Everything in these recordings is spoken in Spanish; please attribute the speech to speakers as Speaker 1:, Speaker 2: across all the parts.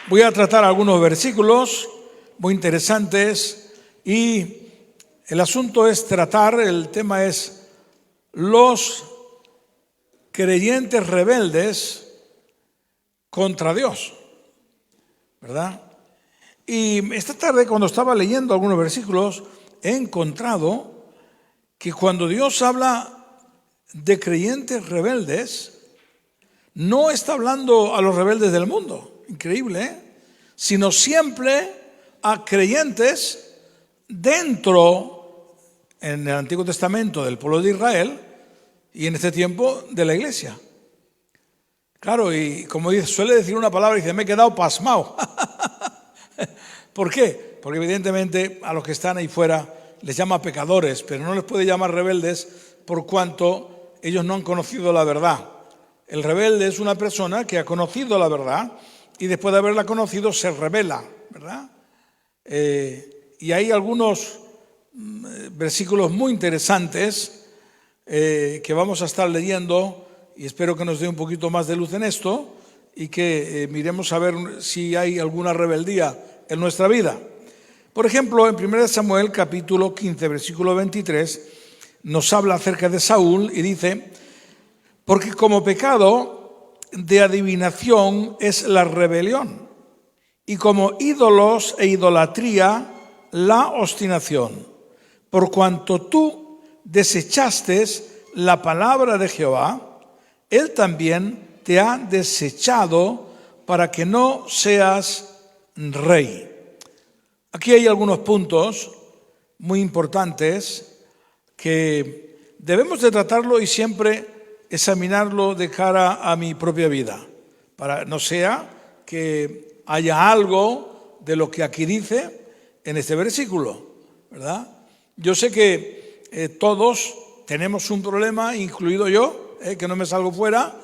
Speaker 1: Voy a tratar algunos versículos muy interesantes y el asunto es el tema es los creyentes rebeldes contra Dios, ¿verdad? Y esta tarde, cuando estaba leyendo algunos versículos, he encontrado que cuando Dios habla de creyentes rebeldes, no está hablando a los rebeldes del mundo, increíble, ¿eh? Sino siempre a creyentes dentro, en el Antiguo Testamento, del pueblo de Israel y en este tiempo de la iglesia. Claro, y como suele decir una palabra, dice, me he quedado pasmado. ¿Por qué? Porque evidentemente a los que están ahí fuera les llama pecadores, pero no les puede llamar rebeldes por cuanto ellos no han conocido la verdad. El rebelde es una persona que ha conocido la verdad y después de haberla conocido se rebela, ¿verdad? Y hay algunos versículos muy interesantes que vamos a estar leyendo y espero que nos dé un poquito más de luz en esto y que miremos a ver si hay alguna rebeldía en nuestra vida. Por ejemplo, en 1 Samuel capítulo 15, versículo 23, nos habla acerca de Saúl y dice, porque como pecado de adivinación es la rebelión, y como ídolos e idolatría la obstinación, por cuanto tú desechaste la palabra de Jehová, él también te ha desechado para que no seas rey. Aquí hay algunos puntos muy importantes que debemos de tratarlo y siempre examinarlo de cara a mi propia vida, para no sea que haya algo de lo que aquí dice en este versículo, ¿verdad? Yo sé que todos tenemos un problema, incluido yo, que no me salgo fuera,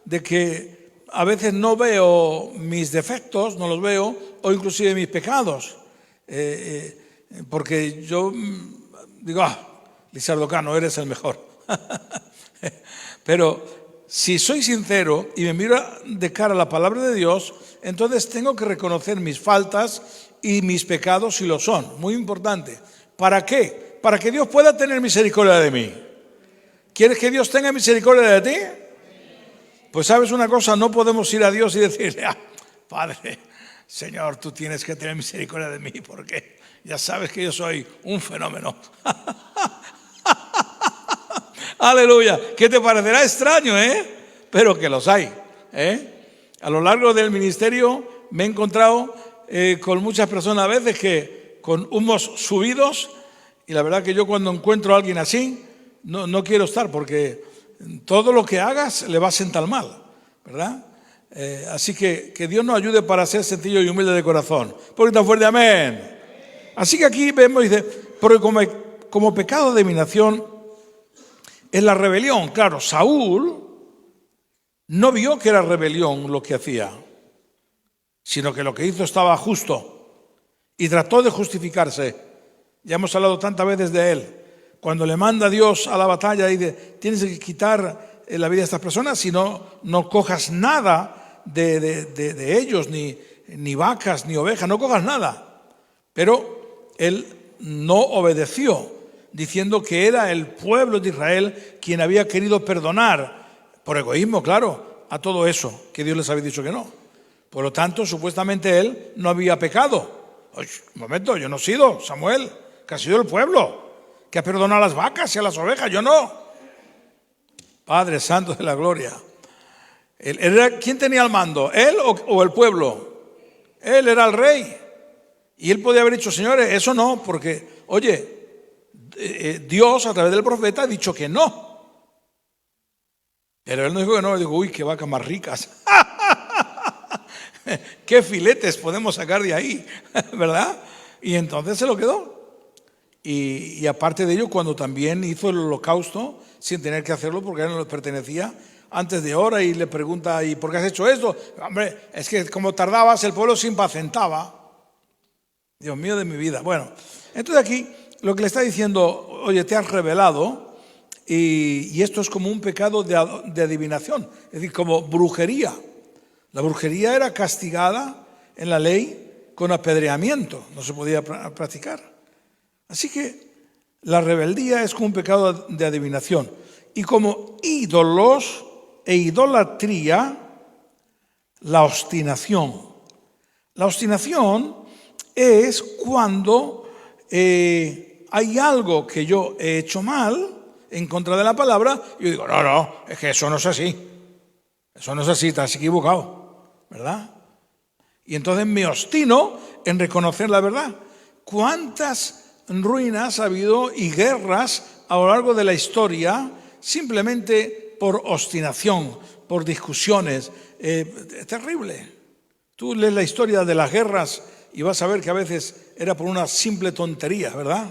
Speaker 1: de que a veces no veo mis defectos, no los veo, o inclusive mis pecados, porque yo digo, Lizardo Cano, eres el mejor. Pero si soy sincero y me miro de cara a la palabra de Dios, entonces tengo que reconocer mis faltas y mis pecados si lo son. Muy importante. ¿Para qué? Para que Dios pueda tener misericordia de mí. ¿Quieres que Dios tenga misericordia de ti? Pues sabes una cosa, no podemos ir a Dios y decirle, Padre, Señor, tú tienes que tener misericordia de mí porque ya sabes que yo soy un fenómeno. Aleluya, que te parecerá extraño, pero que los hay, A lo largo del ministerio me he encontrado con muchas personas a veces que con humos subidos y la verdad que yo cuando encuentro a alguien así no quiero estar porque todo lo que hagas le va a sentar mal, ¿verdad? Así que Dios nos ayude para ser sencillo y humilde de corazón. Un poquito fuerte, amén. Así que aquí vemos, dice, porque como pecado de adivinación es la rebelión. Claro, Saúl no vio que era rebelión lo que hacía, sino que lo que hizo estaba justo y trató de justificarse. Ya hemos hablado tantas veces de él. Cuando le manda Dios a la batalla y dice, tienes que quitar la vida de estas personas, si no cojas nada de ellos, ni vacas, ni ovejas, no cojas nada. Pero él no obedeció, diciendo que era el pueblo de Israel quien había querido perdonar, por egoísmo, claro, a todo eso que Dios les había dicho que no. Por lo tanto, supuestamente él no había pecado. Oye, un momento, yo no he sido Samuel, que ha sido el pueblo, que ha perdonado a las vacas y a las ovejas, yo no. Padre Santo de la Gloria. ¿Quién tenía el mando? ¿Él o el pueblo? Él era el rey. Y él podía haber dicho, señores, eso no, porque, oye, Dios a través del profeta ha dicho que no. Pero él no dijo que no, dijo, uy, qué vacas más ricas. Qué filetes podemos sacar de ahí, ¿verdad? Y entonces se lo quedó. Y aparte de ello, cuando también hizo el holocausto, sin tener que hacerlo porque a él no le pertenecía, antes de hora y le pregunta, ¿y por qué has hecho esto? Hombre, es que como tardabas, el pueblo se impacientaba. Dios mío de mi vida. Bueno, entonces aquí lo que le está diciendo, oye, te has revelado y esto es como un pecado de adivinación, es decir, como brujería. La brujería era castigada en la ley con apedreamiento, no se podía practicar. Así que la rebeldía es como un pecado de adivinación. Y como ídolos e idolatría, la obstinación. La obstinación es cuando hay algo que yo he hecho mal en contra de la palabra, y yo digo, no, es que eso no es así. Eso no es así, estás equivocado, ¿verdad? Y entonces me obstino en reconocer la verdad. ¿Cuántas ruinas ha habido y guerras a lo largo de la historia simplemente por obstinación, por discusiones? Es terrible. Tú lees la historia de las guerras y vas a ver que a veces era por una simple tontería, ¿verdad?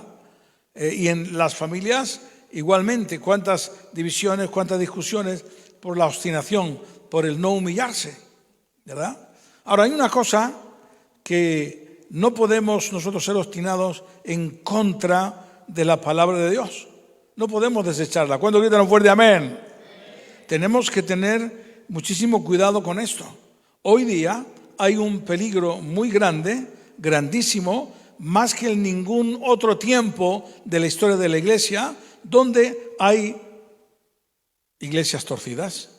Speaker 1: Y en las familias igualmente, cuántas divisiones, cuántas discusiones por la obstinación, por el no humillarse, ¿verdad? Ahora, hay una cosa que no podemos nosotros ser obstinados en contra de la palabra de Dios. No podemos desecharla. ¿Cuántos gritan un fuerte amén? Tenemos que tener muchísimo cuidado con esto. Hoy día hay un peligro muy grande, grandísimo, más que en ningún otro tiempo de la historia de la iglesia, donde hay iglesias torcidas.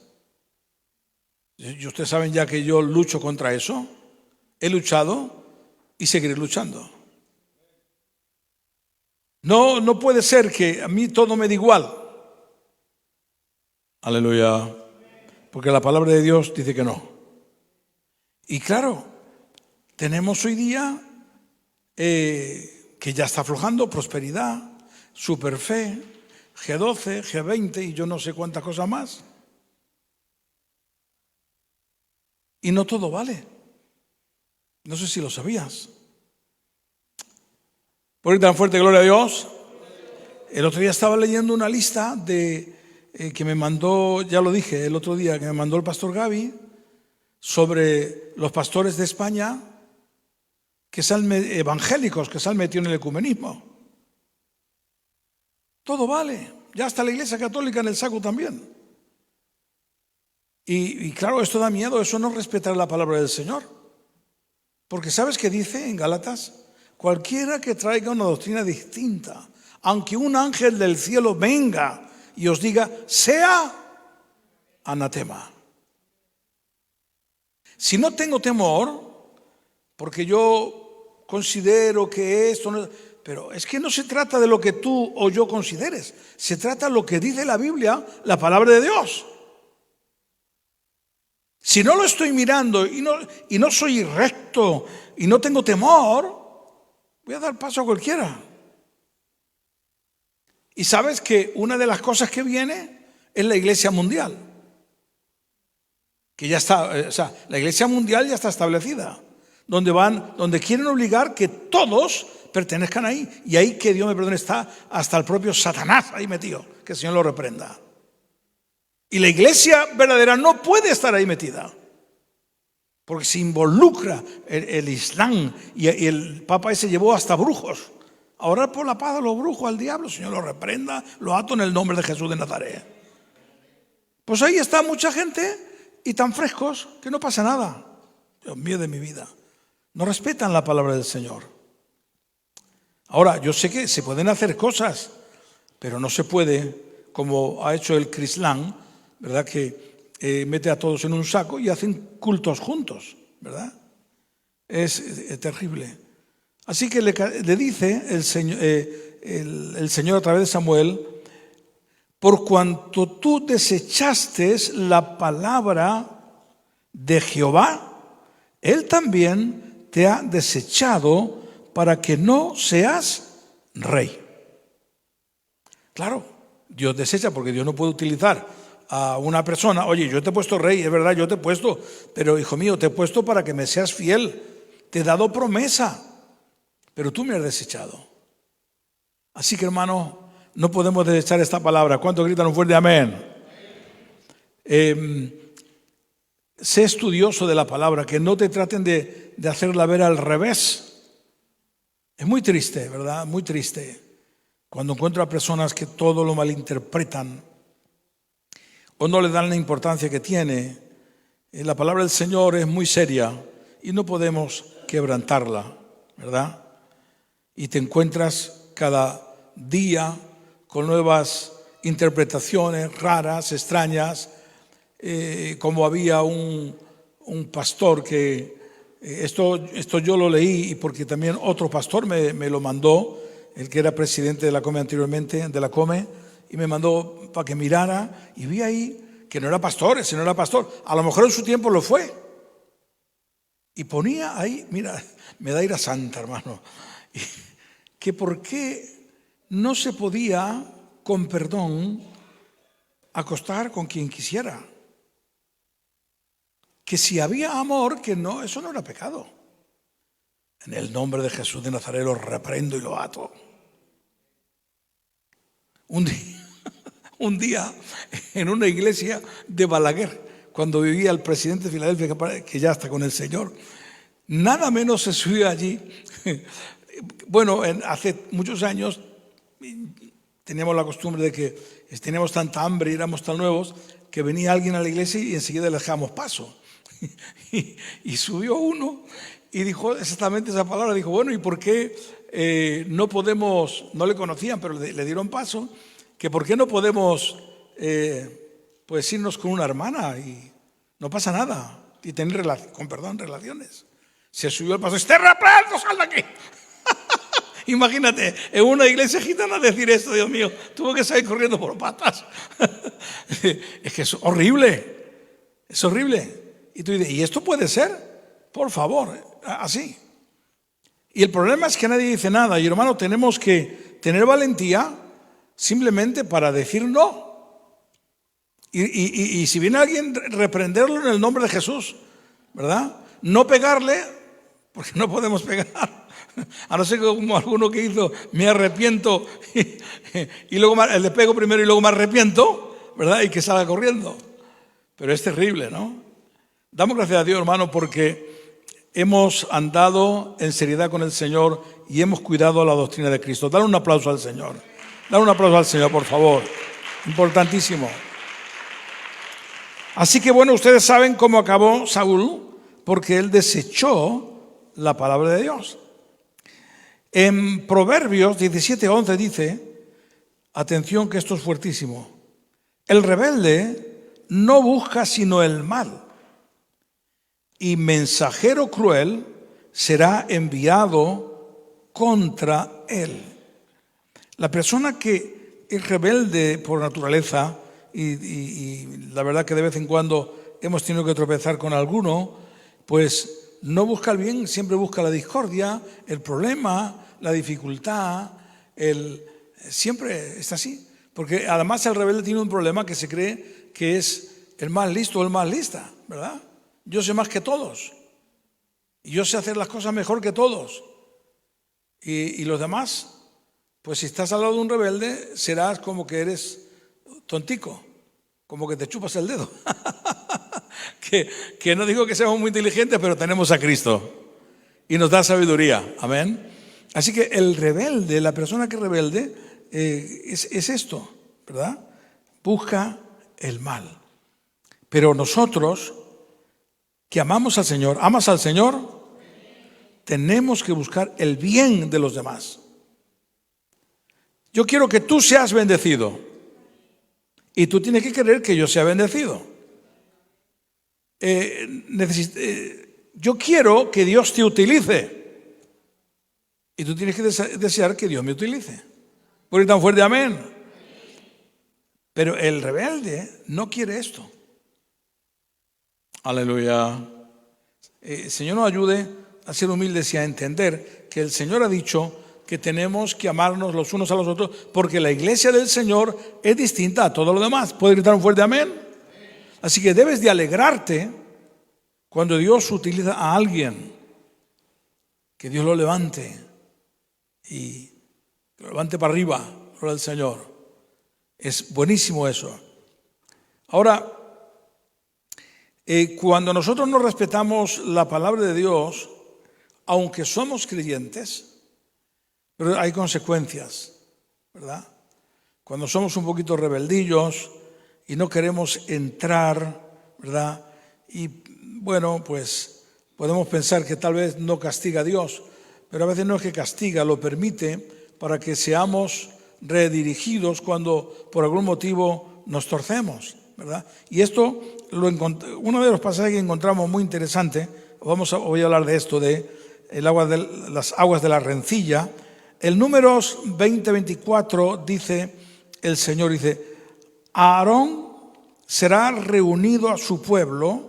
Speaker 1: Y ustedes saben ya que yo lucho contra eso. He luchado y seguiré luchando. No puede ser que a mí todo me dé igual. Aleluya. Porque la palabra de Dios dice que no. Y claro, tenemos hoy día que ya está aflojando prosperidad, superfe, G12, G20 y yo no sé cuántas cosas más. Y no todo vale. No sé si lo sabías. Por ir tan fuerte, gloria a Dios. El otro día estaba leyendo una lista que me mandó, ya lo dije el otro día, que me mandó el pastor Gaby, sobre los pastores de España evangélicos que se han metido en el ecumenismo. Todo vale. Ya está la Iglesia Católica en el saco también. Y claro, esto da miedo, eso no es respetar la palabra del Señor. Porque ¿sabes qué dice en Gálatas? Cualquiera que traiga una doctrina distinta, aunque un ángel del cielo venga y os diga, sea anatema. Si no tengo temor, porque yo considero que esto no... Pero es que no se trata de lo que tú o yo consideres, se trata de lo que dice la Biblia, la palabra de Dios. Si no lo estoy mirando y no soy recto y no tengo temor, voy a dar paso a cualquiera. Y sabes que una de las cosas que viene es la Iglesia Mundial. Que ya está, o sea, la Iglesia Mundial ya está establecida. Donde quieren obligar que todos pertenezcan ahí. Y ahí, que Dios me perdone, está hasta el propio Satanás ahí metido. Que el Señor lo reprenda. Y la iglesia verdadera no puede estar ahí metida. Porque se involucra el Islam. Y el Papa ese llevó hasta brujos. A orar por la paz de los brujos al diablo. El Señor lo reprenda, lo ato en el nombre de Jesús de Nazaret. Pues ahí está mucha gente y tan frescos que no pasa nada. Dios mío de mi vida. No respetan la palabra del Señor. Ahora, yo sé que se pueden hacer cosas, pero no se puede, como ha hecho el Crislán, ¿verdad? Que mete a todos en un saco y hacen cultos juntos, ¿verdad? Es terrible. Así que le dice el Señor a través de Samuel, por cuanto tú desechaste la palabra de Jehová, Él también te ha desechado para que no seas rey. Claro, Dios desecha porque Dios no puede utilizar a una persona. Oye, yo te he puesto rey, es verdad, yo te he puesto, pero hijo mío, te he puesto para que me seas fiel. Te he dado promesa, pero tú me has desechado. Así que, hermano, no podemos desechar esta palabra. ¿Cuántos gritan un fuerte amén? Sé estudioso de la palabra, que no te traten de hacerla ver al revés. Es muy triste, ¿verdad? Muy triste cuando encuentro a personas que todo lo malinterpretan o no le dan la importancia que tiene. La palabra del Señor es muy seria y no podemos quebrantarla, ¿verdad? Y te encuentras cada día con nuevas interpretaciones raras, extrañas, como había un pastor que, esto yo lo leí y porque también otro pastor me lo mandó, el que era presidente de la COME anteriormente, de la COME, y me mandó para que mirara, y vi ahí que no era pastor, ese no era pastor, a lo mejor en su tiempo lo fue, y ponía ahí, mira, me da ira santa, hermano, que por qué no se podía, con perdón, acostar con quien quisiera. Que si había amor, que no, eso no era pecado. En el nombre de Jesús de Nazaret lo reprendo y lo ato. Un día en una iglesia de Balaguer, cuando vivía el presidente de Filadelfia, que ya está con el Señor, nada menos se subió allí. Bueno, hace muchos años teníamos la costumbre de que teníamos tanta hambre y éramos tan nuevos que venía alguien a la iglesia y enseguida le dejábamos paso. Y subió uno y dijo exactamente esa palabra, dijo, bueno, ¿y por qué no podemos, no le conocían, pero le dieron paso, que por qué no podemos pues irnos con una hermana y no pasa nada, y tener relaciones? Se subió al paso, ¡este reprendo, sal de aquí! Imagínate, en una iglesia gitana decir esto, Dios mío, tuvo que salir corriendo por patas. Es que es horrible, es horrible. Y tú dices, ¿y esto puede ser? Por favor, así. Y el problema es que nadie dice nada. Y hermano, tenemos que tener valentía simplemente para decir no. Y si viene alguien, reprenderlo en el nombre de Jesús, ¿verdad? No pegarle, porque no podemos pegar. A no ser como alguno que hizo, me arrepiento, y luego le pego primero y luego me arrepiento, ¿verdad? Y que salga corriendo. Pero es terrible, ¿no? Damos gracias a Dios, hermano, porque hemos andado en seriedad con el Señor y hemos cuidado la doctrina de Cristo. Dale un aplauso al Señor. Dale un aplauso al Señor, por favor. Importantísimo. Así que bueno, ustedes saben cómo acabó Saúl, porque él desechó la palabra de Dios. En Proverbios 17:11 dice, atención que esto es fuertísimo, el rebelde no busca sino el mal, y mensajero cruel será enviado contra él. La persona que es rebelde por naturaleza, y la verdad que de vez en cuando hemos tenido que tropezar con alguno, pues no busca el bien, siempre busca la discordia, el problema, la dificultad, siempre está así. Porque además el rebelde tiene un problema que se cree que es el más listo o el más lista, ¿verdad? Yo sé más que todos. Y yo sé hacer las cosas mejor que todos. Y los demás, pues si estás al lado de un rebelde, serás como que eres tontico, como que te chupas el dedo. que no digo que seamos muy inteligentes, pero tenemos a Cristo y nos da sabiduría. Amén. Así que el rebelde, la persona que es rebelde, es esto, ¿verdad? Busca el mal. Pero nosotros que amamos al Señor, ¿amas al Señor? Tenemos que buscar el bien de los demás. Yo quiero que tú seas bendecido y tú tienes que querer que yo sea bendecido. Yo quiero que Dios te utilice y tú tienes que desear que Dios me utilice. ¿Por qué tan fuerte amén? Pero el rebelde no quiere esto. Aleluya. El Señor nos ayude a ser humildes y a entender que el Señor ha dicho que tenemos que amarnos los unos a los otros, porque la iglesia del Señor es distinta a todo lo demás. ¿Puede gritar un fuerte amén? Así que debes de alegrarte cuando Dios utiliza a alguien, que Dios lo levante y lo levante para arriba, gloria al Señor. Es buenísimo eso. Ahora, cuando nosotros no respetamos la palabra de Dios, aunque somos creyentes, pero hay consecuencias, ¿verdad? Cuando somos un poquito rebeldillos y no queremos entrar, ¿verdad? Y bueno, pues podemos pensar que tal vez no castiga a Dios, pero a veces no es que castiga, lo permite para que seamos redirigidos cuando por algún motivo nos torcemos, ¿verdad? Y esto, uno de los pasajes que encontramos muy interesante, voy a hablar de esto, de las aguas de la rencilla. El Números 20:24 dice, el Señor dice, Aarón será reunido a su pueblo,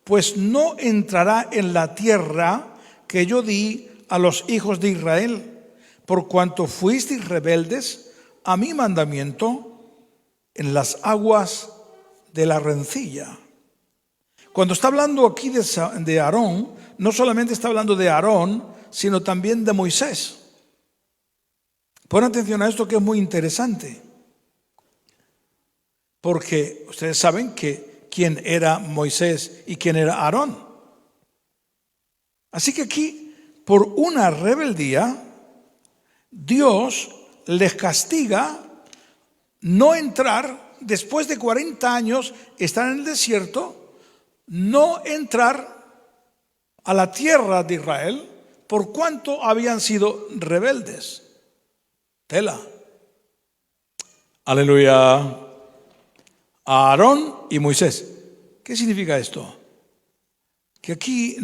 Speaker 1: pues no entrará en la tierra que yo di a los hijos de Israel, por cuanto fuisteis rebeldes a mi mandamiento en las aguas de la rencilla. Cuando está hablando aquí de Aarón, no solamente está hablando de Aarón, sino también de Moisés. Pon atención a esto que es muy interesante, porque ustedes saben que quién era Moisés y quién era Aarón. Así que aquí, por una rebeldía, Dios les castiga no entrar, después de 40 años, estar en el desierto, no entrar a la tierra de Israel, por cuanto habían sido rebeldes. Tela. Aleluya. Aarón y Moisés. ¿Qué significa esto? Que aquí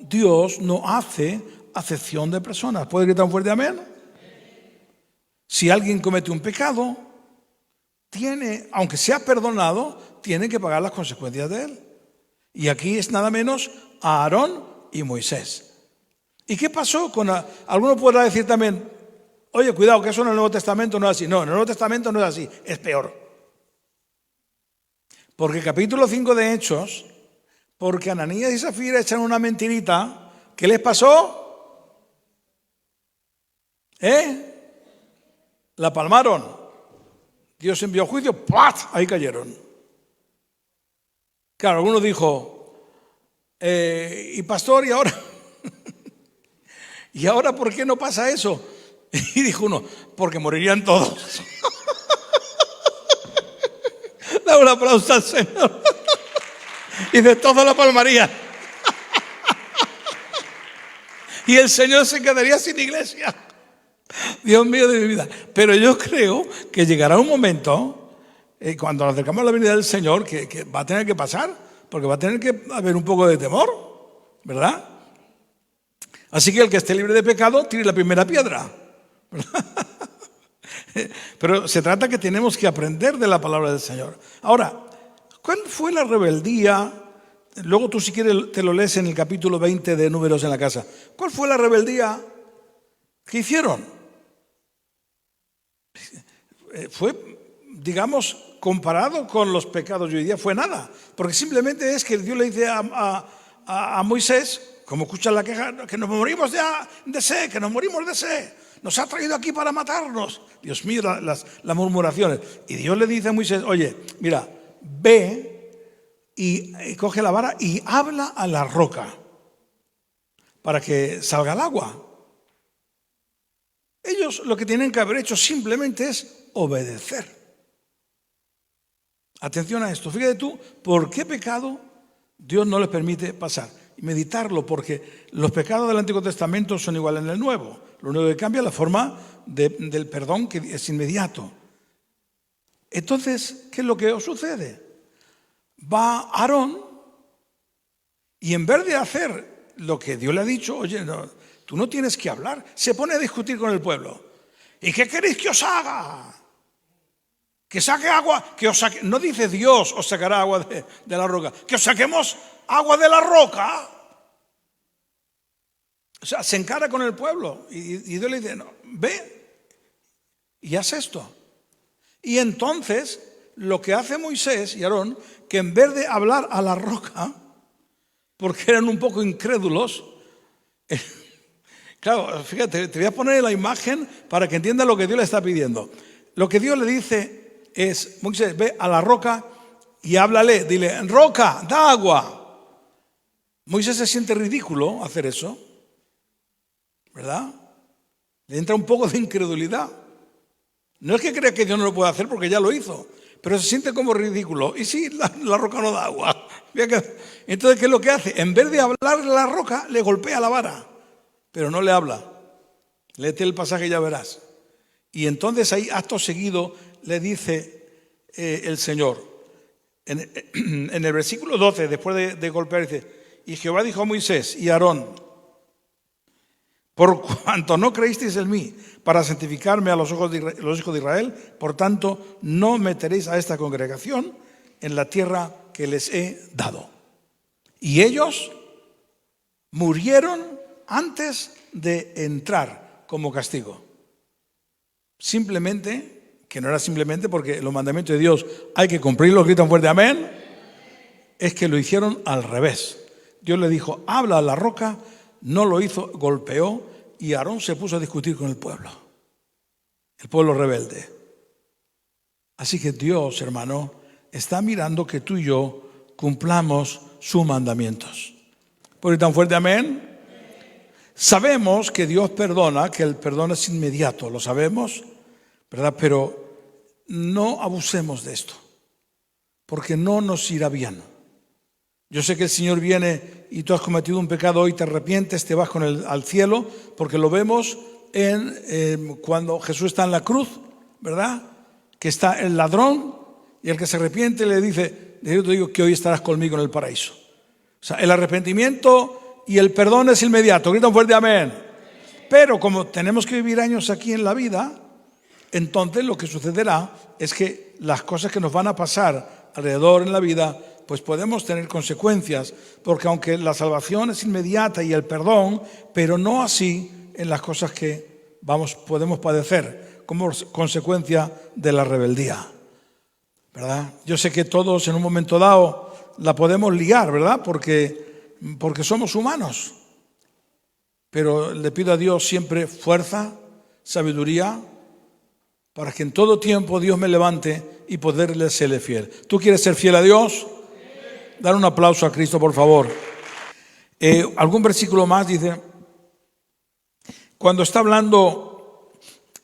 Speaker 1: Dios no hace acepción de personas. ¿Puede gritar un fuerte amén? Si alguien comete un pecado, aunque sea perdonado, tiene que pagar las consecuencias de él. Y aquí es nada menos Aarón y Moisés. ¿Y qué pasó con alguno podrá decir también, oye, cuidado, que eso en el Nuevo Testamento no es así? No, en el Nuevo Testamento no es así, es peor. Porque capítulo 5 de Hechos, porque Ananías y Zafira echan una mentirita, ¿qué les pasó? La palmaron. Dios envió juicio, ¡pat! Ahí cayeron. Claro, alguno dijo, y pastor, ¿y ahora? ¿Y ahora por qué no pasa eso? Y dijo uno, porque morirían todos. Da un aplauso al Señor. Y de toda la palmaría. Y el Señor se quedaría sin iglesia. Dios mío de mi vida. Pero yo creo que llegará un momento, cuando nos acercamos a la venida del Señor, que va a tener que pasar, porque va a tener que haber un poco de temor, ¿verdad? Así que el que esté libre de pecado, tire la primera piedra, ¿verdad? Pero se trata que tenemos que aprender de la palabra del Señor. Ahora, ¿cuál fue la rebeldía? Luego tú, si quieres, te lo lees en el capítulo 20 de Números en la casa. ¿Cuál fue la rebeldía que hicieron? Fue, digamos, comparado con los pecados de hoy día, fue nada. Porque simplemente es que Dios le dice a Moisés, como escucha la queja, que nos morimos de sed, que nos morimos de sed. Nos ha traído aquí para matarnos. Dios mío, las murmuraciones. Y Dios le dice a Moisés, oye, mira, ve y coge la vara y habla a la roca para que salga el agua. Ellos lo que tienen que haber hecho simplemente es obedecer. Atención a esto. Fíjate tú, ¿por qué pecado Dios no les permite pasar? Y meditarlo, porque los pecados del Antiguo Testamento son iguales en el Nuevo. Lo único que cambia es la forma del perdón, que es inmediato. Entonces, ¿qué es lo que sucede? Va Aarón y en vez de hacer lo que Dios le ha dicho, oye, no, tú no tienes que hablar, se pone a discutir con el pueblo. ¿Y qué queréis que os haga? Que saque agua, no dice Dios os sacará agua de la roca, que os saquemos agua de la roca. O sea, se encara con el pueblo y Dios le dice, no, ve y haz esto. Y entonces lo que hace Moisés y Aarón, que en vez de hablar a la roca, porque eran un poco incrédulos, claro, fíjate, te voy a poner la imagen para que entiendas lo que Dios le está pidiendo. Lo que Dios le dice es, Moisés, ve a la roca y háblale, dile, roca, da agua. Moisés se siente ridículo hacer eso, ¿verdad? Le entra un poco de incredulidad. No es que crea que Dios no lo puede hacer porque ya lo hizo, pero se siente como ridículo. Y sí, la roca no da agua, Entonces, ¿qué es lo que hace? En vez de hablarle a la roca, le golpea la vara, pero no le habla. Léete el pasaje y ya verás. Y entonces ahí, acto seguido, le dice el Señor, en el versículo 12, después de golpear, dice: y Jehová dijo a Moisés y a Aarón: por cuanto no creísteis en mí para santificarme a los hijos de Israel, por tanto no meteréis a esta congregación en la tierra que les he dado. Y ellos murieron antes de entrar como castigo. Simplemente, que no era simplemente porque los mandamientos de Dios hay que cumplirlos, gritan fuerte amén, es que lo hicieron al revés. Dios le dijo: habla a la roca, no lo hizo, golpeó, y Aarón se puso a discutir con el pueblo rebelde. Así que Dios, hermano, está mirando que tú y yo cumplamos sus mandamientos. ¿Por qué tan fuerte amén? Sabemos que Dios perdona, que el perdón es inmediato, lo sabemos, ¿verdad? Pero no abusemos de esto, porque no nos irá bien. Yo sé que el Señor viene y tú has cometido un pecado hoy, te arrepientes, te vas con él al cielo, porque lo vemos cuando Jesús está en la cruz, ¿verdad? Que está el ladrón y el que se arrepiente le dice: yo te digo que hoy estarás conmigo en el paraíso. O sea, el arrepentimiento y el perdón es inmediato. Grita fuerte amén. Pero como tenemos que vivir años aquí en la vida, entonces lo que sucederá es que las cosas que nos van a pasar alrededor en la vida, pues podemos tener consecuencias, porque aunque la salvación es inmediata y el perdón, pero no así en las cosas que podemos padecer como consecuencia de la rebeldía, ¿verdad? Yo sé que todos en un momento dado la podemos liar, ¿verdad? Porque somos humanos. Pero le pido a Dios siempre fuerza, sabiduría, para que en todo tiempo Dios me levante y poderle serle fiel. ¿Tú quieres ser fiel a Dios? Dar un aplauso a Cristo, por favor. Algún versículo más dice, cuando está hablando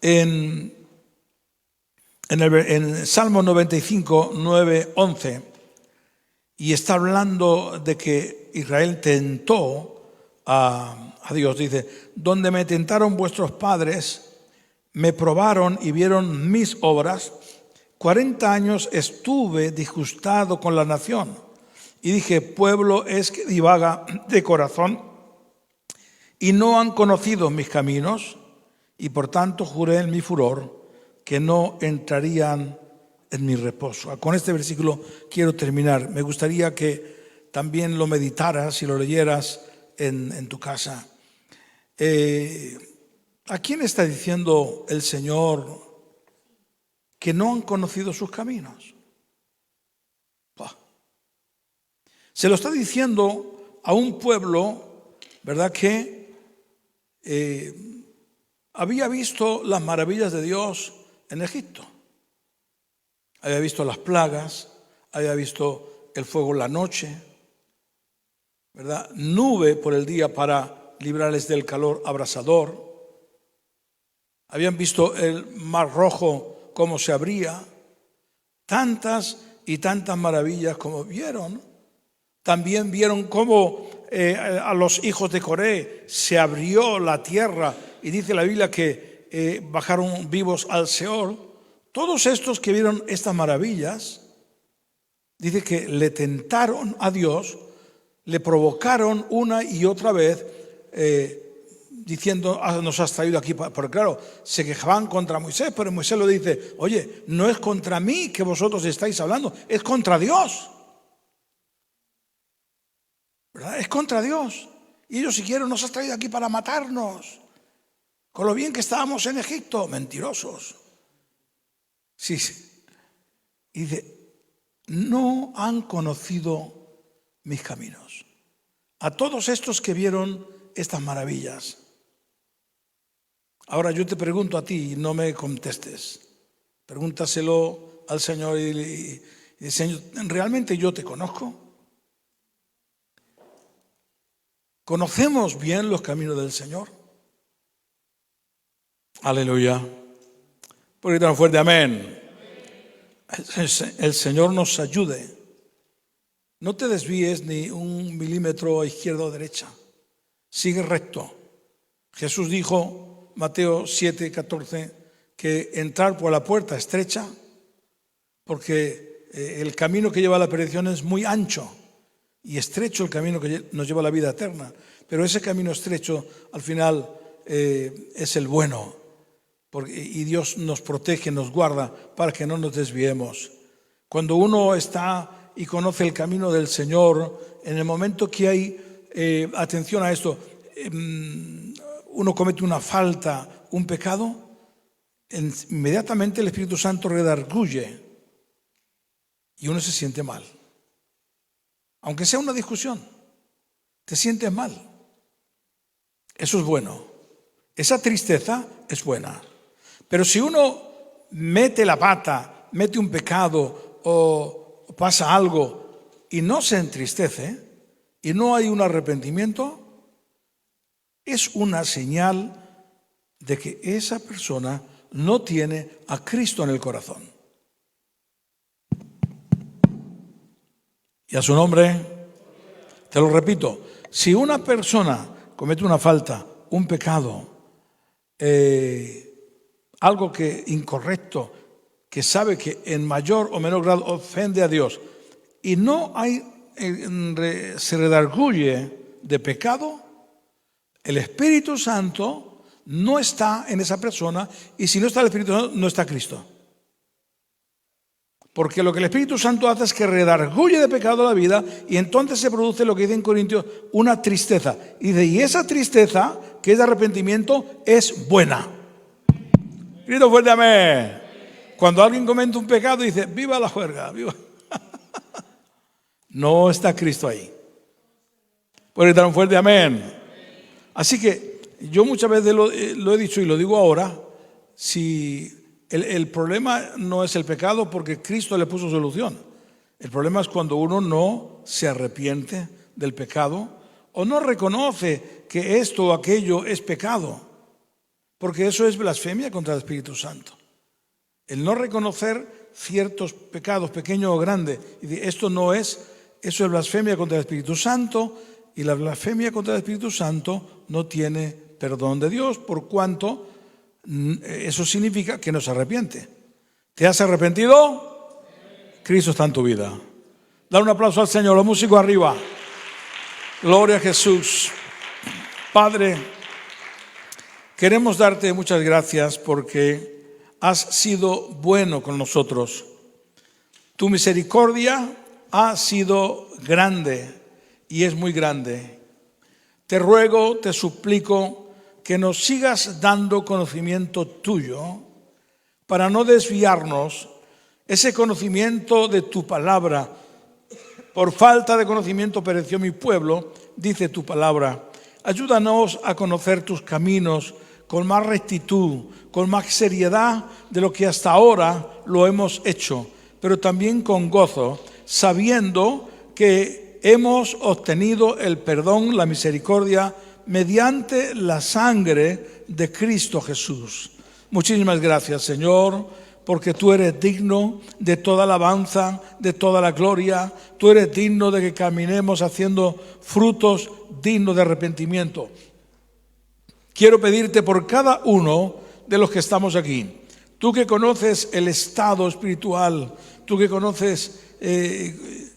Speaker 1: en Salmo 95, 9, 11, y está hablando de que Israel tentó a Dios. Dice: donde me tentaron vuestros padres, me probaron y vieron mis obras. 40 años estuve disgustado con la nación. Y dije: pueblo es que divaga de corazón y no han conocido mis caminos. Y por tanto juré en mi furor que no entrarían en mi reposo. Con este versículo quiero terminar. Me gustaría que también lo meditaras y lo leyeras en tu casa. ¿A quién está diciendo el Señor que no han conocido sus caminos? Se lo está diciendo a un pueblo, ¿verdad?, que había visto las maravillas de Dios en Egipto. Había visto las plagas, había visto el fuego en la noche, ¿verdad? Nube por el día para librarles del calor abrasador. Habían visto el mar rojo cómo se abría. Tantas y tantas maravillas como vieron. También vieron cómo a los hijos de Coré se abrió la tierra y dice la Biblia que bajaron vivos al Seol. Todos estos que vieron estas maravillas, dice que le tentaron a Dios, le provocaron una y otra vez, diciendo: nos has traído aquí. Porque claro, se quejaban contra Moisés, pero Moisés lo dice: oye, no es contra mí que vosotros estáis hablando, es contra Dios, ¿verdad? Es contra Dios. Y ellos siguieron: nos has traído aquí para matarnos, con lo bien que estábamos en Egipto. Mentirosos. Sí. Y dice: no han conocido mis caminos. A todos estos que vieron estas maravillas. Ahora yo te pregunto a ti, y no me contestes. Pregúntaselo al Señor y Señor, ¿realmente yo te conozco? ¿Conocemos bien los caminos del Señor? Aleluya. Por ahí tan fuerte, amén. El Señor nos ayude No te desvíes ni un milímetro a izquierda o derecha. Sigue recto. Jesús dijo, Mateo 7:14, que entrar por la puerta estrecha, porque el camino que lleva a la perdición es muy ancho y estrecho el camino que nos lleva a la vida eterna. Pero ese camino estrecho al final es el bueno, y Dios nos protege, nos guarda para que no nos desviemos. Cuando uno está y conoce el camino del Señor, en el momento que hay, atención a esto, uno comete una falta, un pecado, inmediatamente el Espíritu Santo redarguye y uno se siente mal. Aunque sea una discusión, te sientes mal. Eso es bueno. Esa tristeza es buena. Pero si uno mete la pata, mete un pecado o pasa algo y no se entristece y no hay un arrepentimiento, es una señal de que esa persona no tiene a Cristo en el corazón. Y a su nombre, te lo repito, si una persona comete una falta, un pecado, algo que incorrecto, que sabe que en mayor o menor grado ofende a Dios, y no hay, se redarguye de pecado, el Espíritu Santo no está en esa persona, y si no está el Espíritu Santo, no está Cristo. Porque lo que el Espíritu Santo hace es que redarguye de pecado la vida, y entonces se produce lo que dice en Corintios, una tristeza. Y esa tristeza, que es de arrepentimiento, es buena. Grito fuerte, amén. Cuando alguien comete un pecado, dice, viva la juerga, viva. No está Cristo ahí. Puede gritar un fuerte amén. Así que yo muchas veces lo he dicho y lo digo ahora, si el problema no es el pecado, porque Cristo le puso solución. El problema es cuando uno no se arrepiente del pecado o no reconoce que esto o aquello es pecado, porque eso es blasfemia contra el Espíritu Santo. El no reconocer ciertos pecados, pequeños o grandes, y decir, esto no es, eso es blasfemia contra el Espíritu Santo, y la blasfemia contra el Espíritu Santo no tiene perdón de Dios, por cuanto eso significa que no se arrepiente. ¿Te has arrepentido? Cristo está en tu vida. Dale un aplauso al Señor, los músicos arriba. Gloria a Jesús. Padre, queremos darte muchas gracias porque has sido bueno con nosotros. Tu misericordia ha sido grande y es muy grande. Te ruego, te suplico que nos sigas dando conocimiento tuyo para no desviarnos. Ese conocimiento de tu palabra, por falta de conocimiento pereció mi pueblo, dice tu palabra. Ayúdanos a conocer tus caminos con más rectitud, con más seriedad de lo que hasta ahora lo hemos hecho, pero también con gozo, sabiendo que hemos obtenido el perdón, la misericordia, mediante la sangre de Cristo Jesús. Muchísimas gracias, Señor, porque tú eres digno de toda alabanza, de toda la gloria. Tú eres digno de que caminemos haciendo frutos dignos de arrepentimiento. Quiero pedirte por cada uno de los que estamos aquí. Tú que conoces el estado espiritual, tú que conoces,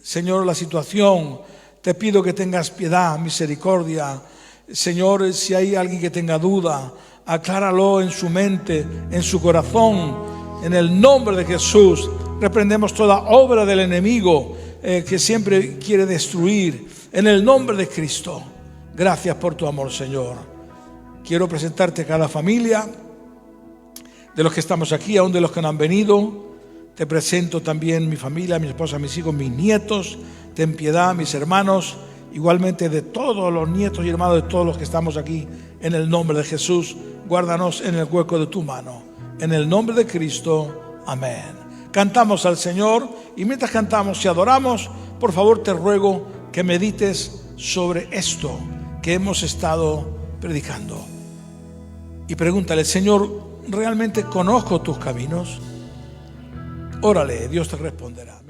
Speaker 1: Señor, la situación, te pido que tengas piedad, misericordia. Señor, si hay alguien que tenga duda, acláralo en su mente, en su corazón. En el nombre de Jesús, reprendemos toda obra del enemigo que siempre quiere destruir. En el nombre de Cristo, gracias por tu amor, Señor. Quiero presentarte a cada familia, de los que estamos aquí, aún de los que no han venido. Te presento también mi familia, mi esposa, mis hijos, mis nietos. Ten piedad, mis hermanos. Igualmente de todos los nietos y hermanos de todos los que estamos aquí, en el nombre de Jesús, guárdanos en el hueco de tu mano. En el nombre de Cristo, amén. Cantamos al Señor, y mientras cantamos y adoramos, por favor te ruego que medites sobre esto que hemos estado predicando. Y pregúntale, Señor, ¿realmente conozco tus caminos? Órale, Dios te responderá.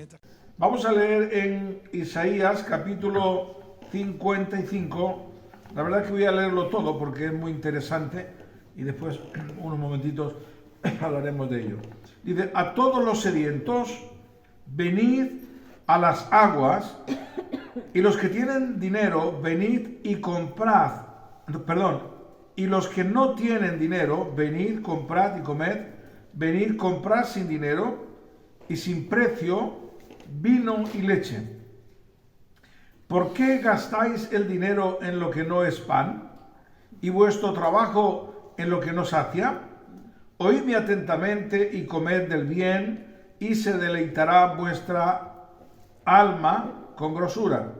Speaker 1: Vamos a leer en Isaías capítulo 55. La verdad es que voy a leerlo todo porque es muy interesante y después, unos momentitos, hablaremos de ello. Dice: a todos los sedientos, venid a las aguas, y los que tienen dinero, venid y comprad. Perdón, y los que no tienen dinero, venid, comprad y comed. Venid, comprad sin dinero y sin precio vino y leche. ¿Por qué gastáis el dinero en lo que no es pan y vuestro trabajo en lo que no sacia? Oídme atentamente y comed del bien, y se deleitará vuestra alma con grosura.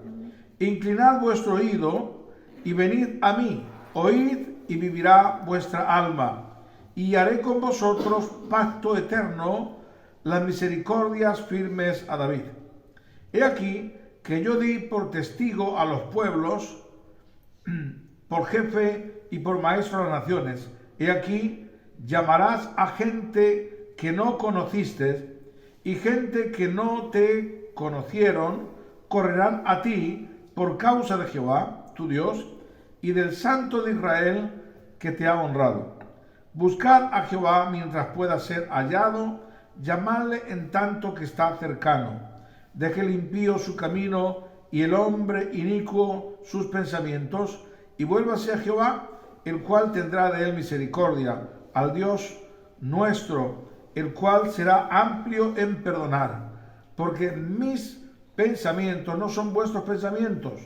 Speaker 1: Inclinad vuestro oído y venid a mí, oíd y vivirá vuestra alma, y haré con vosotros pacto eterno, las misericordias firmes a David. He aquí que yo di por testigo a los pueblos, por jefe y por maestro a las naciones. He aquí, llamarás a gente que no conociste, y gente que no te conocieron correrán a ti por causa de Jehová, tu Dios, y del Santo de Israel que te ha honrado. Buscad a Jehová mientras pueda ser hallado, llamadle en tanto que está cercano. Deje el impío su camino y el hombre inicuo sus pensamientos, y vuélvase a Jehová, el cual tendrá de él misericordia, al Dios nuestro, el cual será amplio en perdonar. Porque mis pensamientos no son vuestros pensamientos,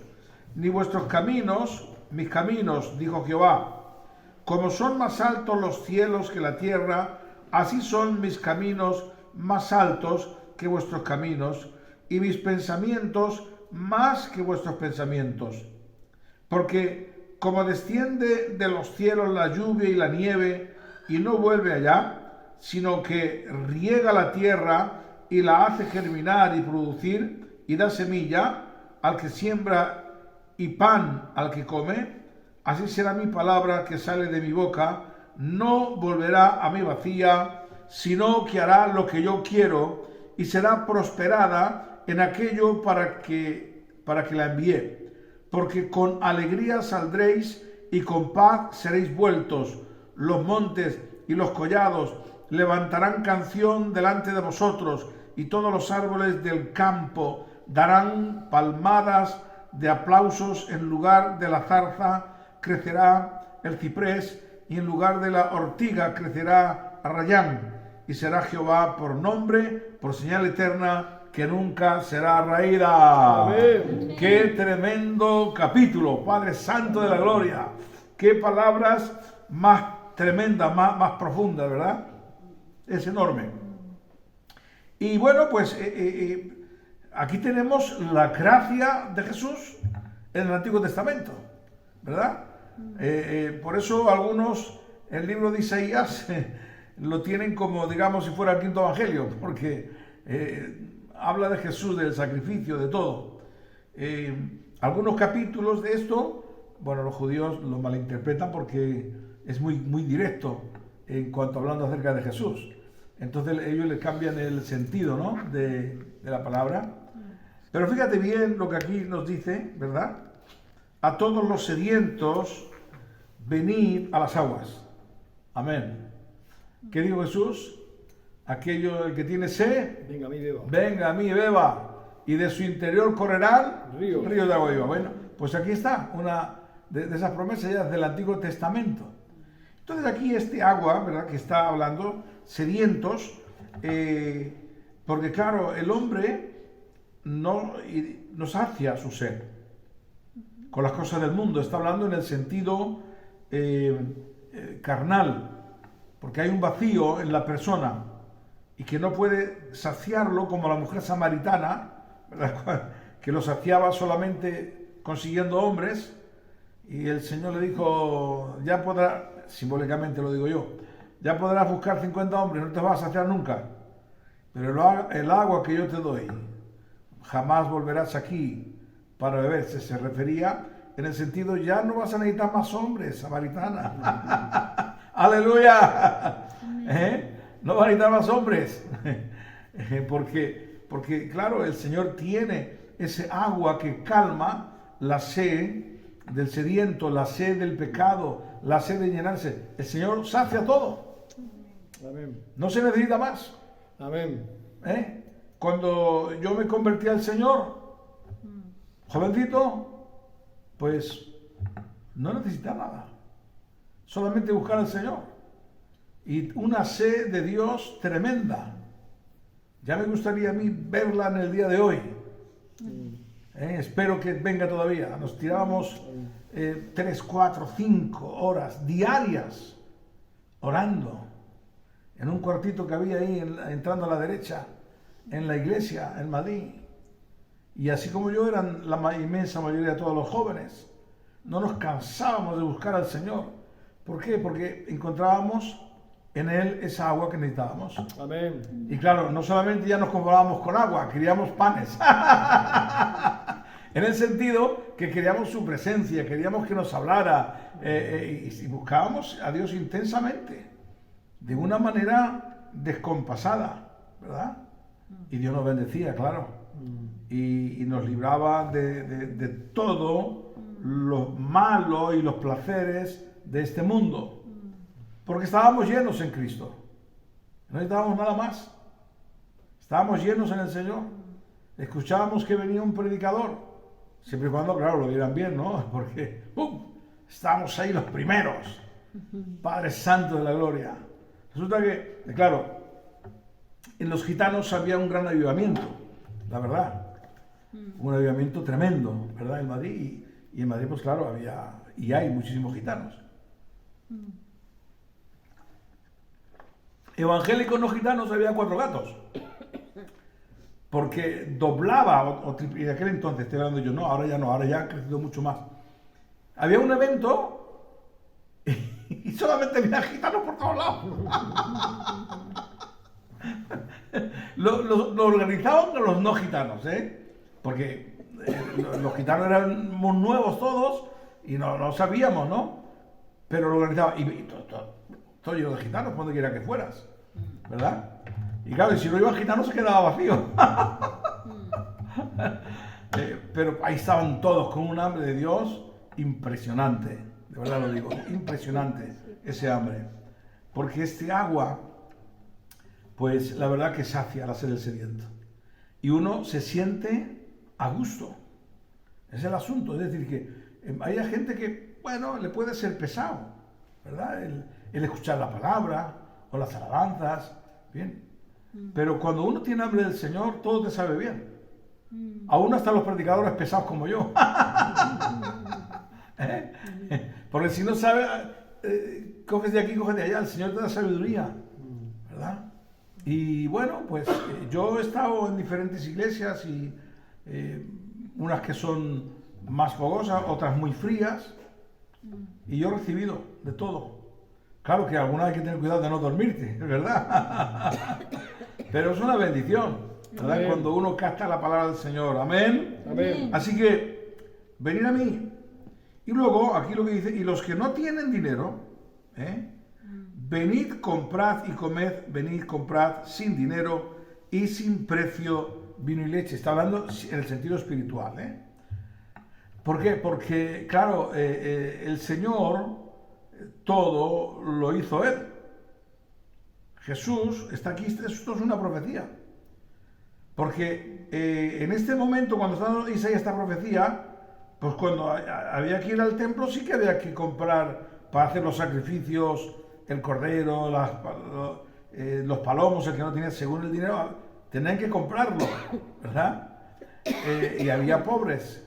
Speaker 1: ni vuestros caminos mis caminos, dijo Jehová. Como son más altos los cielos que la tierra, así son mis caminos más altos que vuestros caminos, y mis pensamientos más que vuestros pensamientos. Porque como desciende de los cielos la lluvia y la nieve, y no vuelve allá, sino que riega la tierra y la hace germinar y producir, y da semilla al que siembra y pan al que come, así será mi palabra que sale de mi boca, no volverá a mí vacía, sino que hará lo que yo quiero, y será prosperada en aquello para que la envié. Porque con alegría saldréis y con paz seréis vueltos. Los montes y los collados levantarán canción delante de vosotros, y todos los árboles del campo darán palmadas de aplausos. En lugar de la zarza crecerá el ciprés, y en lugar de la ortiga crecerá arrayán, y será Jehová por nombre, por señal eterna, que nunca será raída. Amén. ¡Qué tremendo capítulo! Padre Santo de la Gloria. ¡Qué palabras más tremendas, más profundas, ¿verdad? Es enorme. Y bueno, pues aquí tenemos la gracia de Jesús en el Antiguo Testamento, ¿verdad? Por eso algunos, el libro de Isaías, lo tienen como, digamos, si fuera el quinto evangelio, porque habla de Jesús, del sacrificio, de todo. Algunos capítulos de esto, bueno, los judíos lo malinterpretan porque es muy directo en cuanto hablando acerca de Jesús. Entonces ellos le cambian el sentido, ¿no?, de la palabra. Pero fíjate bien lo que aquí nos dice, ¿verdad? A todos los sedientos, venid a las aguas. Amén. ¿Qué dijo Jesús? Aquello, el que tiene sed,
Speaker 2: venga a mí, beba.
Speaker 1: Venga a mí, beba. Y de su interior correrán ríos de agua viva. Bueno, pues aquí está una de esas promesas ya del Antiguo Testamento. Entonces aquí este agua, ¿verdad?, que está hablando, sedientos, porque claro, el hombre no sacia su sed con las cosas del mundo. Está hablando en el sentido carnal, porque hay un vacío en la persona y que no puede saciarlo como la mujer samaritana, ¿verdad?, que lo saciaba solamente consiguiendo hombres, y el Señor le dijo: ya podrás, simbólicamente lo digo yo, ya podrás buscar 50 hombres, no te vas a saciar nunca, pero el agua que yo te doy, jamás volverás aquí para beber. Se refería en el sentido, ya no vas a necesitar más hombres, samaritana. ¡Aleluya! No vas a necesitar más hombres, porque porque claro, el Señor tiene ese agua que calma la sed del sediento, la sed del pecado, la sed de llenarse. El Señor sacia todo.
Speaker 2: Amén.
Speaker 1: No se necesita más.
Speaker 2: Amén.
Speaker 1: Cuando yo me convertí al Señor, jovencito, pues no necesitaba nada. Solamente buscar al Señor. Y una sed de Dios tremenda. Ya me gustaría a mí verla en el día de hoy. Espero que venga todavía. Nos tirábamos 3, 4, 5 horas diarias orando en un cuartito que había ahí entrando a la derecha en la iglesia en Madrid. Y así como yo, eran la inmensa mayoría de todos los jóvenes. No nos cansábamos de buscar al Señor. ¿Por qué? Porque encontrábamos en Él esa agua que necesitábamos.
Speaker 2: Amén.
Speaker 1: Y claro, no solamente ya nos conformábamos con agua, queríamos panes. En el sentido que queríamos su presencia, queríamos que nos hablara y buscábamos a Dios intensamente, de una manera descompasada, ¿verdad? Y Dios nos bendecía, claro, y nos libraba de todo lo malo y los placeres de este mundo, porque estábamos llenos en Cristo, no necesitábamos nada más, estábamos llenos en el Señor, escuchábamos que venía un predicador, siempre y cuando, claro, lo dieran bien, ¿no? Porque estábamos ahí los primeros, Padre Santo de la Gloria. Resulta que, claro, en los gitanos había un gran avivamiento, la verdad, un avivamiento tremendo, ¿verdad? En Madrid, y en Madrid, pues claro, había y hay muchísimos gitanos. Evangélicos no gitanos había 4 gatos. Porque doblaba, y de aquel entonces, estoy hablando yo, no, ahora ya ha crecido mucho más. Había un evento y solamente había gitanos por todos lados. Lo organizaban los no gitanos, porque los gitanos eran muy nuevos todos y no sabíamos, ¿no? Pero lo organizaban, y todo lleno de gitanos, cuando quiera que fueras, ¿verdad? Y claro, y si no iban gitanos se quedaba vacío. Pero ahí estaban todos con un hambre de Dios impresionante. De verdad lo digo, impresionante ese hambre. Porque este agua, pues la verdad que sacia la sed del sediento. Y uno se siente a gusto. Es el asunto. Es decir, que hay gente que, bueno, le puede ser pesado, ¿verdad? El escuchar la palabra o las alabanzas, bien. Pero cuando uno tiene hambre del Señor, todo te sabe bien. Aún hasta los predicadores pesados como yo. Porque si no sabe, coges de aquí, coges de allá, el Señor te da sabiduría, ¿verdad? Y bueno, pues yo he estado en diferentes iglesias y unas que son más fogosas, otras muy frías, y yo he recibido de todo. Claro que alguna hay que tener cuidado de no dormirte, ¿verdad? Pero es una bendición, ¿verdad? Amén. Cuando uno capta la palabra del Señor. Amén.
Speaker 2: Amén.
Speaker 1: Así que, venid a mí. Y luego, aquí lo que dice, y los que no tienen dinero, venid, comprad y comed, venid, comprad sin dinero y sin precio vino y leche. Está hablando en el sentido espiritual, ¿Por qué? Porque, claro, el Señor todo lo hizo Él. Jesús está aquí, esto es una profecía. Porque en este momento, cuando está Isaías esta profecía, pues cuando había que ir al templo, sí que había que comprar para hacer los sacrificios, el cordero, los palomos, el que no tenía según el dinero, tenían que comprarlo, ¿verdad? Y había pobres.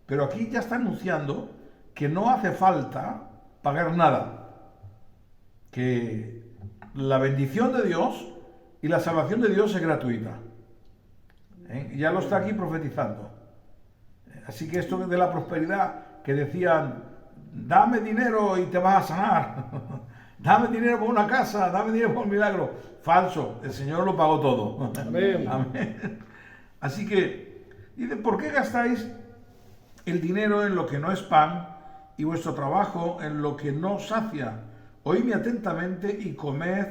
Speaker 1: Pero aquí ya está anunciando que no hace falta pagar nada, que la bendición de Dios y la salvación de Dios es gratuita. Ya lo está aquí profetizando. Así que esto de la prosperidad, que decían, dame dinero y te vas a sanar, dame dinero por una casa, dame dinero por un milagro. Falso, el Señor lo pagó todo.
Speaker 2: Amén.
Speaker 1: Amén. Así que, dice, ¿por qué gastáis el dinero en lo que no es pan y vuestro trabajo en lo que no sacia? Oídme atentamente y comed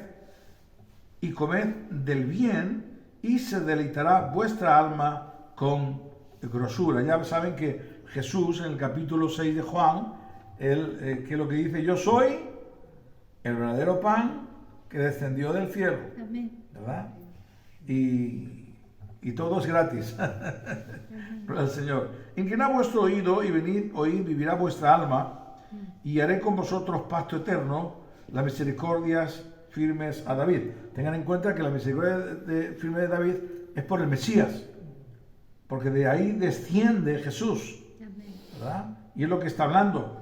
Speaker 1: del bien y se deleitará vuestra alma con grosura. Ya saben que Jesús, en el capítulo 6 de Juan, él, que es lo que dice: yo soy el verdadero pan que descendió del cielo.
Speaker 3: Amén.
Speaker 1: ¿Verdad? Y todo es gratis. Al Señor. Inclinad vuestro oído y venid, oíd, vivirá vuestra alma, y haré con vosotros pacto eterno, las misericordias firmes a David. Tengan en cuenta que la misericordia firme de David es por el Mesías, porque de ahí desciende Jesús, ¿verdad? Y es lo que está hablando.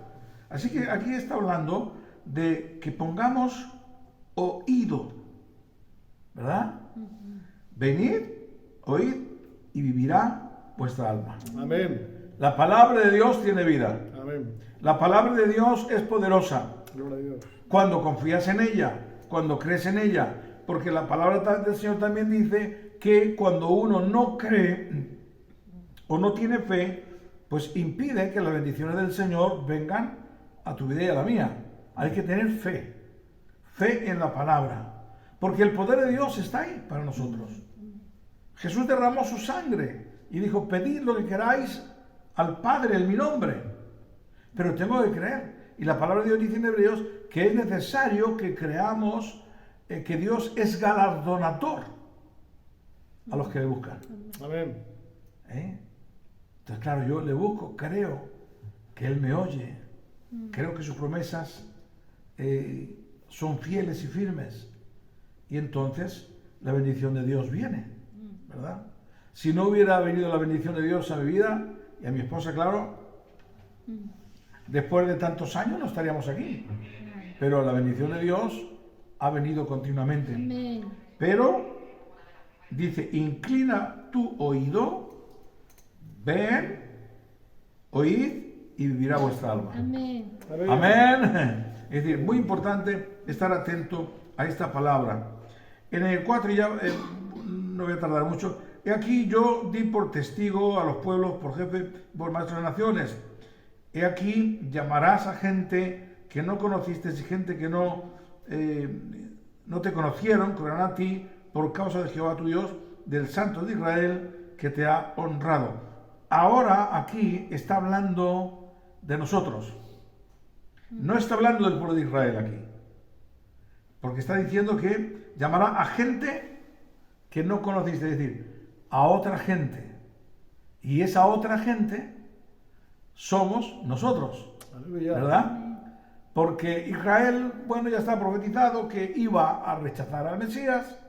Speaker 1: Así que aquí está hablando de que pongamos oído, ¿verdad? Venid, oíd y vivirá vuestra alma.
Speaker 2: Amén.
Speaker 1: La palabra de Dios tiene vida.
Speaker 2: Amén.
Speaker 1: La palabra de Dios es poderosa
Speaker 2: Gloria a Dios.
Speaker 1: cuando confías en ella, cuando crees en ella, porque la palabra del Señor también dice que cuando uno no cree o no tiene fe, pues impide que las bendiciones del Señor vengan a tu vida y a la mía. Hay que tener fe, fe en la palabra, porque el poder de Dios está ahí para nosotros. Jesús derramó su sangre y dijo: pedid lo que queráis al Padre en mi nombre, pero tengo que creer. Y la palabra de Dios dice en Hebreos que es necesario que creamos que Dios es galardonador a los que le buscan.
Speaker 2: Amén.
Speaker 1: Entonces, claro, yo le busco, creo que Él me oye, creo que sus promesas son fieles y firmes, y entonces la bendición de Dios viene, ¿verdad? Si no hubiera venido la bendición de Dios a mi vida y a mi esposa, claro, después de tantos años no estaríamos aquí, pero la bendición de Dios ha venido continuamente.
Speaker 3: Amén.
Speaker 1: Pero dice: inclina tu oído, ven, oíd y vivirá vuestra alma.
Speaker 3: Amén.
Speaker 1: Amén. Es decir, muy importante estar atento a esta palabra. En el 4, ya no voy a tardar mucho. He aquí yo di por testigo a los pueblos, por jefe, por maestro de naciones. He aquí llamarás a gente que no conociste y gente que no te conocieron, correrán a ti por causa de Jehová tu Dios, del Santo de Israel, que te ha honrado. Ahora aquí está hablando de nosotros. No está hablando del pueblo de Israel aquí. Porque está diciendo que llamará a gente que no conociste, es decir, a otra gente. Y esa otra gente somos nosotros.
Speaker 2: Aleluya.
Speaker 1: ¿Verdad? Porque Israel, bueno, ya está profetizado que iba a rechazar al Mesías,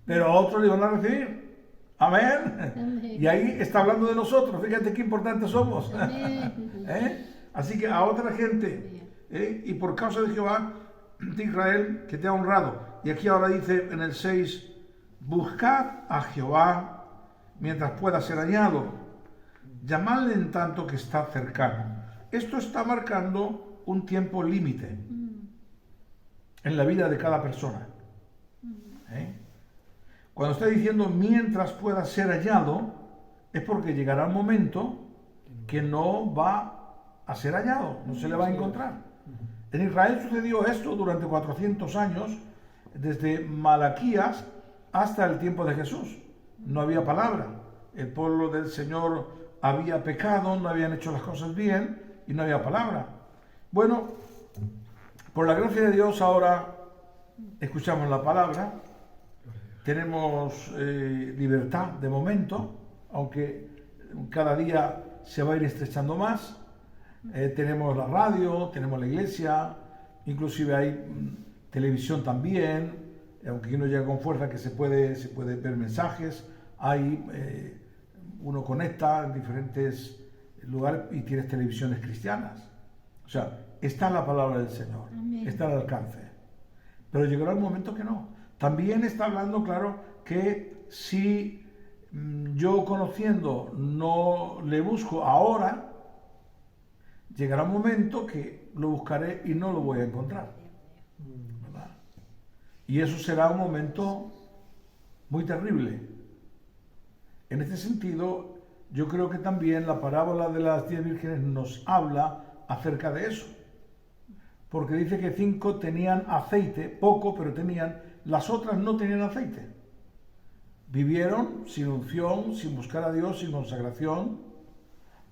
Speaker 1: pero a otros le iban a recibir. Amén.
Speaker 3: Amén.
Speaker 1: Y ahí está hablando de nosotros. Fíjate qué importantes somos.
Speaker 3: Amén.
Speaker 1: Así que a otra gente, y por causa de Jehová de Israel, que te ha honrado. Y aquí ahora dice en el 6: buscad a Jehová mientras pueda ser hallado, llamadle en tanto que está cercano. Esto está marcando un tiempo límite en la vida de cada persona. Cuando está diciendo mientras pueda ser hallado, es porque llegará un momento que no va a ser hallado, no se le va a encontrar. En Israel sucedió esto durante 400 años, desde Malaquías hasta el tiempo de Jesús. No había palabra. El pueblo del Señor había pecado, no habían hecho las cosas bien y no había palabra. Bueno, por la gracia de Dios ahora escuchamos la palabra, tenemos libertad de momento, aunque cada día se va a ir estrechando más. Tenemos la radio, tenemos la iglesia, inclusive hay televisión también, aunque no llega con fuerza, que se puede ver mensajes. Hay uno conecta en diferentes lugares y tienes televisiones cristianas. O sea, está la palabra del Señor,
Speaker 3: Amén.
Speaker 1: está al alcance. Pero llegará un momento que no. También está hablando, claro, que si yo conociendo no le busco ahora, llegará un momento que lo buscaré y no lo voy a encontrar. ¿Verdad? Y eso será un momento muy terrible. En este sentido, yo creo que también la parábola de las 10 vírgenes nos habla acerca de eso. Porque dice que 5 tenían aceite, poco, pero tenían, las otras no tenían aceite. Vivieron sin unción, sin buscar a Dios, sin consagración.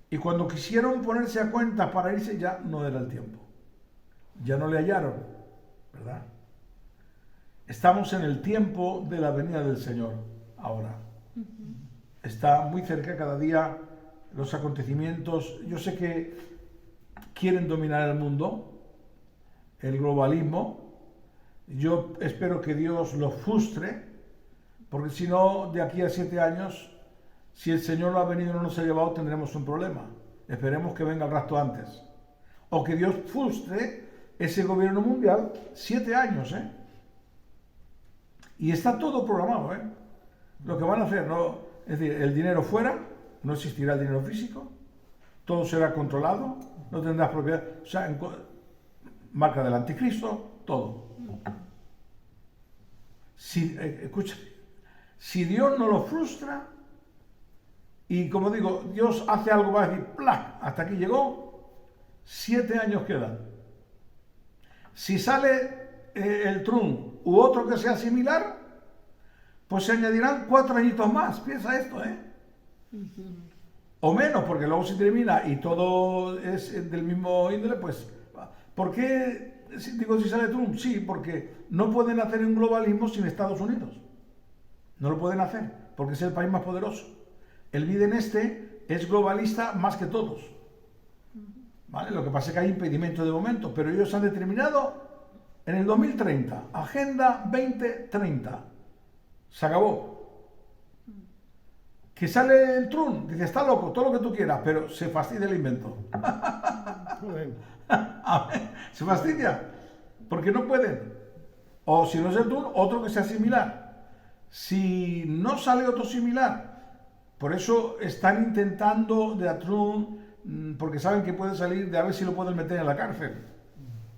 Speaker 1: Y cuando quisieron ponerse a cuenta para irse, ya no era el tiempo. Ya no le hallaron, ¿verdad? Estamos en el tiempo de la venida del Señor ahora. Está muy cerca cada día los acontecimientos. Yo sé que quieren dominar el mundo, el globalismo. Yo espero que Dios los frustre, porque si no, de aquí a 7 años, si el Señor no ha venido y no nos ha llevado, tendremos un problema. Esperemos que venga el rapto antes. O que Dios frustre ese gobierno mundial 7 años, ¿eh? Y está todo programado, ¿eh? Lo que van a hacer, ¿no? Es decir, el dinero fuera, no existirá el dinero físico, todo será controlado, no tendrás propiedad, o sea, marca del anticristo, todo. Escucha, si Dios no lo frustra, y como digo, Dios hace algo, va a decir, ¡plac! Hasta aquí llegó, 7 años quedan. Si sale el Trump u otro que sea similar, pues se añadirán 4 añitos más. Piensa esto, ¿eh? O menos, porque luego se termina y todo es del mismo índole, pues, ¿por qué digo si sale Trump? Sí, porque no pueden hacer un globalismo sin Estados Unidos. No lo pueden hacer, porque es el país más poderoso. El Biden es globalista más que todos. ¿Vale? Lo que pasa es que hay impedimentos de momento, pero ellos han determinado en el 2030, Agenda 2030. Se acabó. Que sale el Trump, dice, está loco, todo lo que tú quieras, pero se fastidia el invento. Se fastidia, porque no pueden. O si no es el Trump, otro que sea similar. Si no sale otro similar, por eso están intentando de a Trump, porque saben que puede salir, de a ver si lo pueden meter en la cárcel,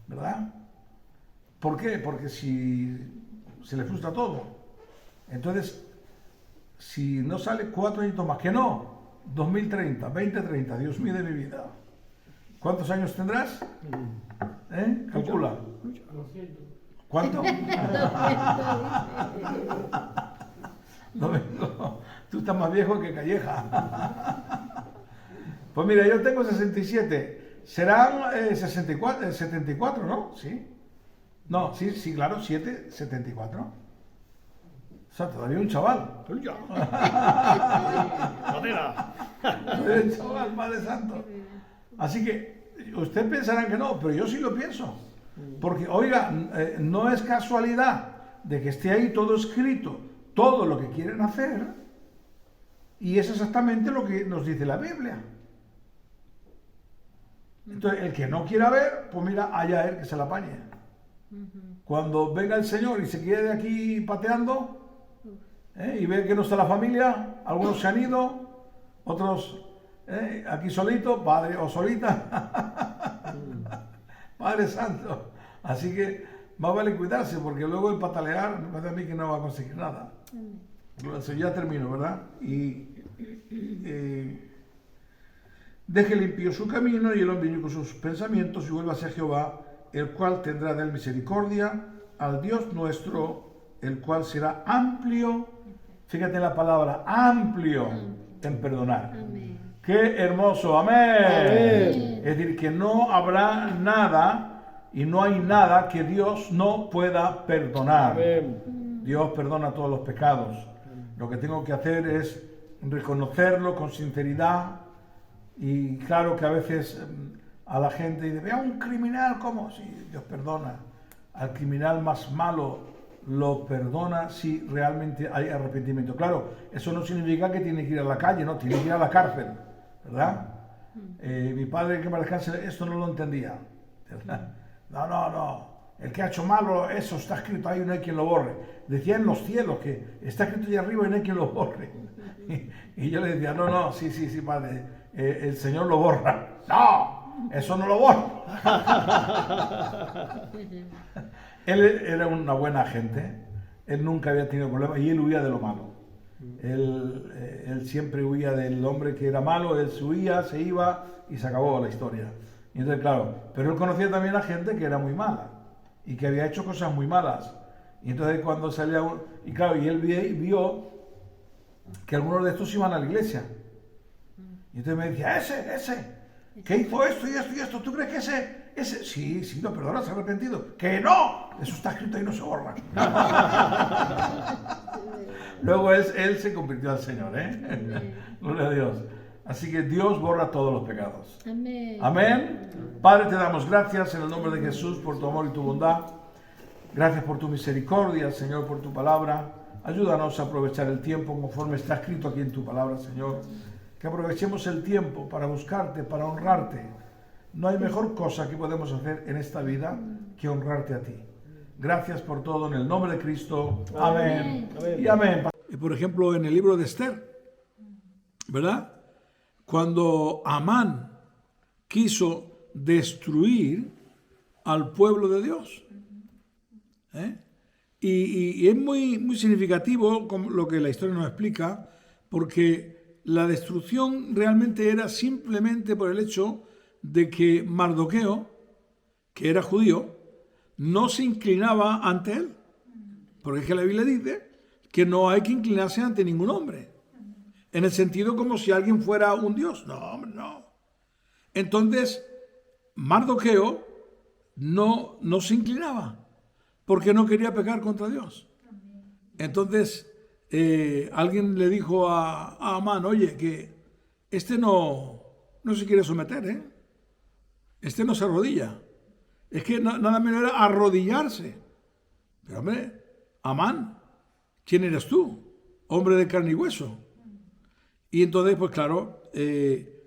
Speaker 1: ¿verdad? ¿Por qué? Porque si se le frustra todo. Entonces, si no sale 4 años más, que no, 2030, 2030, Dios mío de mi vida. ¿Cuántos años tendrás? ¿Eh? Calcula. ¿Cuánto? No, tú estás más viejo que Calleja. Pues mira, yo tengo 67. Serán 64, 74, ¿no? Sí. No, sí, claro, 74. O sea, todavía un chaval. Un chaval, Padre Santo. Así que, ustedes pensarán que no, pero yo sí lo pienso. Porque, oiga, no es casualidad de que esté ahí todo escrito, todo lo que quieren hacer, y es exactamente lo que nos dice la Biblia. Entonces, el que no quiera ver, pues mira, allá él que se la apañe. Cuando venga el Señor y se quede aquí pateando, y ve que no está la familia, algunos se han ido, otros aquí solitos, padre o solita, Padre Santo. Así que más vale cuidarse, porque luego el patalear me parece a mí que no va a conseguir nada. Ya termino, ¿verdad? Deje limpio su camino y el hombre con sus pensamientos y vuelva hacia Jehová, el cual tendrá de él misericordia, al Dios nuestro, el cual será amplio, fíjate en la palabra, amplio en perdonar.
Speaker 3: Amén.
Speaker 1: ¡Qué hermoso! ¡Amén!
Speaker 2: Amén.
Speaker 1: Es decir, que no habrá nada y no hay nada que Dios no pueda perdonar.
Speaker 2: Amén.
Speaker 1: Dios perdona todos los pecados. Lo que tengo que hacer es reconocerlo con sinceridad. Y claro que a veces a la gente dice, vea un criminal, ¿cómo? Sí, Dios perdona. Al criminal más malo lo perdona si realmente hay arrepentimiento. Claro, eso no significa que tiene que ir a la calle, no, tiene que ir a la cárcel, ¿verdad? Mi padre, que me descanse, esto no lo entendía, ¿verdad? No, el que ha hecho malo, eso está escrito ahí, no hay quien lo borre. Decía en los cielos que está escrito ahí arriba y no hay quien lo borre. Y yo le decía, no, sí, padre, el Señor lo borra. No, eso no lo borra. Él era una buena gente, él nunca había tenido problemas y él huía de lo malo. Él siempre huía del hombre que era malo, él se huía, se iba y se acabó la historia. Y entonces, claro, pero él conocía también a gente que era muy mala y que había hecho cosas muy malas. Y entonces cuando salía y claro, y él vio que algunos de estos iban a la iglesia. Y entonces me decía, ese, que hizo esto y esto y esto, ¿tú crees que ese? Sí, no, perdona, se ha arrepentido. ¡Que no! Eso está escrito y no se borra. Luego él se convirtió al Señor, Gloria a Dios. Así que Dios borra todos los pecados.
Speaker 2: Amén.
Speaker 1: Amén. Padre, te damos gracias en el nombre de Jesús por tu amor y tu bondad. Gracias por tu misericordia, Señor, por tu palabra. Ayúdanos a aprovechar el tiempo conforme está escrito aquí en tu palabra, Señor. Que aprovechemos el tiempo para buscarte, para honrarte. No hay mejor cosa que podemos hacer en esta vida que honrarte a ti. Gracias por todo en el nombre de Cristo. Amén. Y amén. Por ejemplo, en el libro de Esther, ¿verdad? Cuando Amán quiso destruir al pueblo de Dios. Y es muy significativo lo que la historia nos explica, porque la destrucción realmente era simplemente por el hecho de que Mardoqueo, que era judío, no se inclinaba ante él. Porque es que la Biblia dice que no hay que inclinarse ante ningún hombre. En el sentido como si alguien fuera un dios. No, hombre, no. Entonces, Mardoqueo no se inclinaba porque no quería pecar contra Dios. Entonces, alguien le dijo a Amán, oye, que este no se quiere someter, Este no se arrodilla. Es que nada menos era arrodillarse. Pero hombre, Amán, ¿quién eres tú? Hombre de carne y hueso. Y entonces, pues claro,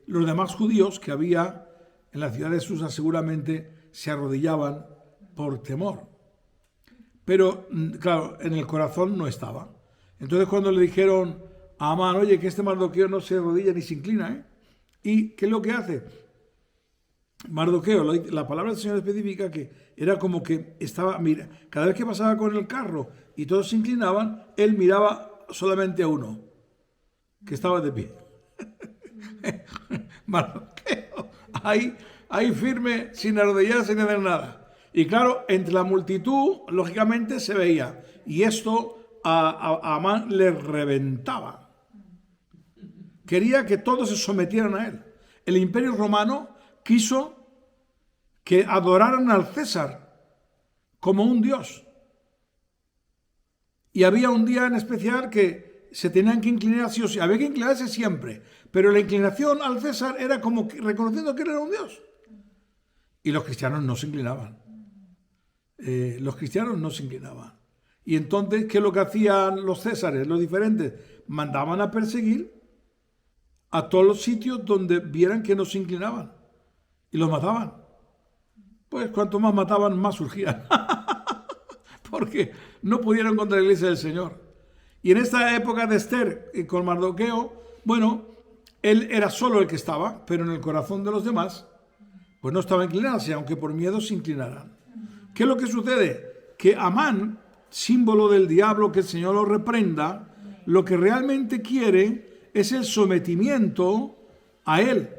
Speaker 1: los demás judíos que había en la ciudad de Susa seguramente se arrodillaban por temor. Pero, claro, en el corazón no estaba. Entonces cuando le dijeron a Amán, oye, que este Mardoqueo no se arrodilla ni se inclina, ¿Y qué es lo que hace? Mardoqueo, la palabra del Señor especifica que era como que estaba, mira, cada vez que pasaba con el carro y todos se inclinaban, él miraba solamente a uno, que estaba de pie. Mardoqueo, ahí firme, sin arrodillarse ni hacer nada. Y claro, entre la multitud, lógicamente se veía. Y esto a Amán le reventaba. Quería que todos se sometieran a él. El Imperio Romano quiso que adoraran al César como un dios. Y había un día en especial que se tenían que inclinar sí o sí. Había que inclinarse siempre. Pero la inclinación al César era como reconociendo que él era un dios. Y los cristianos no se inclinaban. Y entonces, ¿qué es lo que hacían los césares, los diferentes? Mandaban a perseguir a todos los sitios donde vieran que no se inclinaban. Y los mataban. Pues cuanto más mataban, más surgían. Porque no pudieron contra la iglesia del Señor. Y en esta época de Esther, con Mardoqueo, bueno, él era solo el que estaba, pero en el corazón de los demás, pues no estaba inclinarse, aunque por miedo se inclinaran. ¿Qué es lo que sucede? Que Amán, símbolo del diablo, que el Señor lo reprenda, lo que realmente quiere es el sometimiento a él.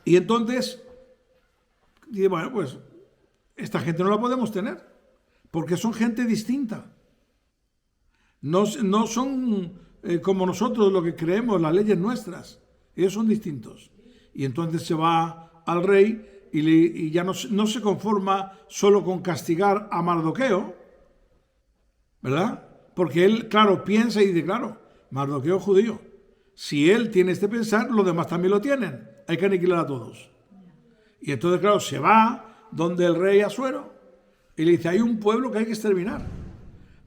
Speaker 1: Y entonces, dice, bueno, pues esta gente no la podemos tener, porque son gente distinta. No son como nosotros lo que creemos, las leyes nuestras. Ellos son distintos. Y entonces se va al rey y ya no se conforma solo con castigar a Mardoqueo, ¿verdad? Porque él, claro, piensa y dice, claro, Mardoqueo es judío. Si él tiene este pensar, los demás también lo tienen. Hay que aniquilar a todos. Y entonces, claro, se va donde el rey Asuero y le dice, hay un pueblo que hay que exterminar,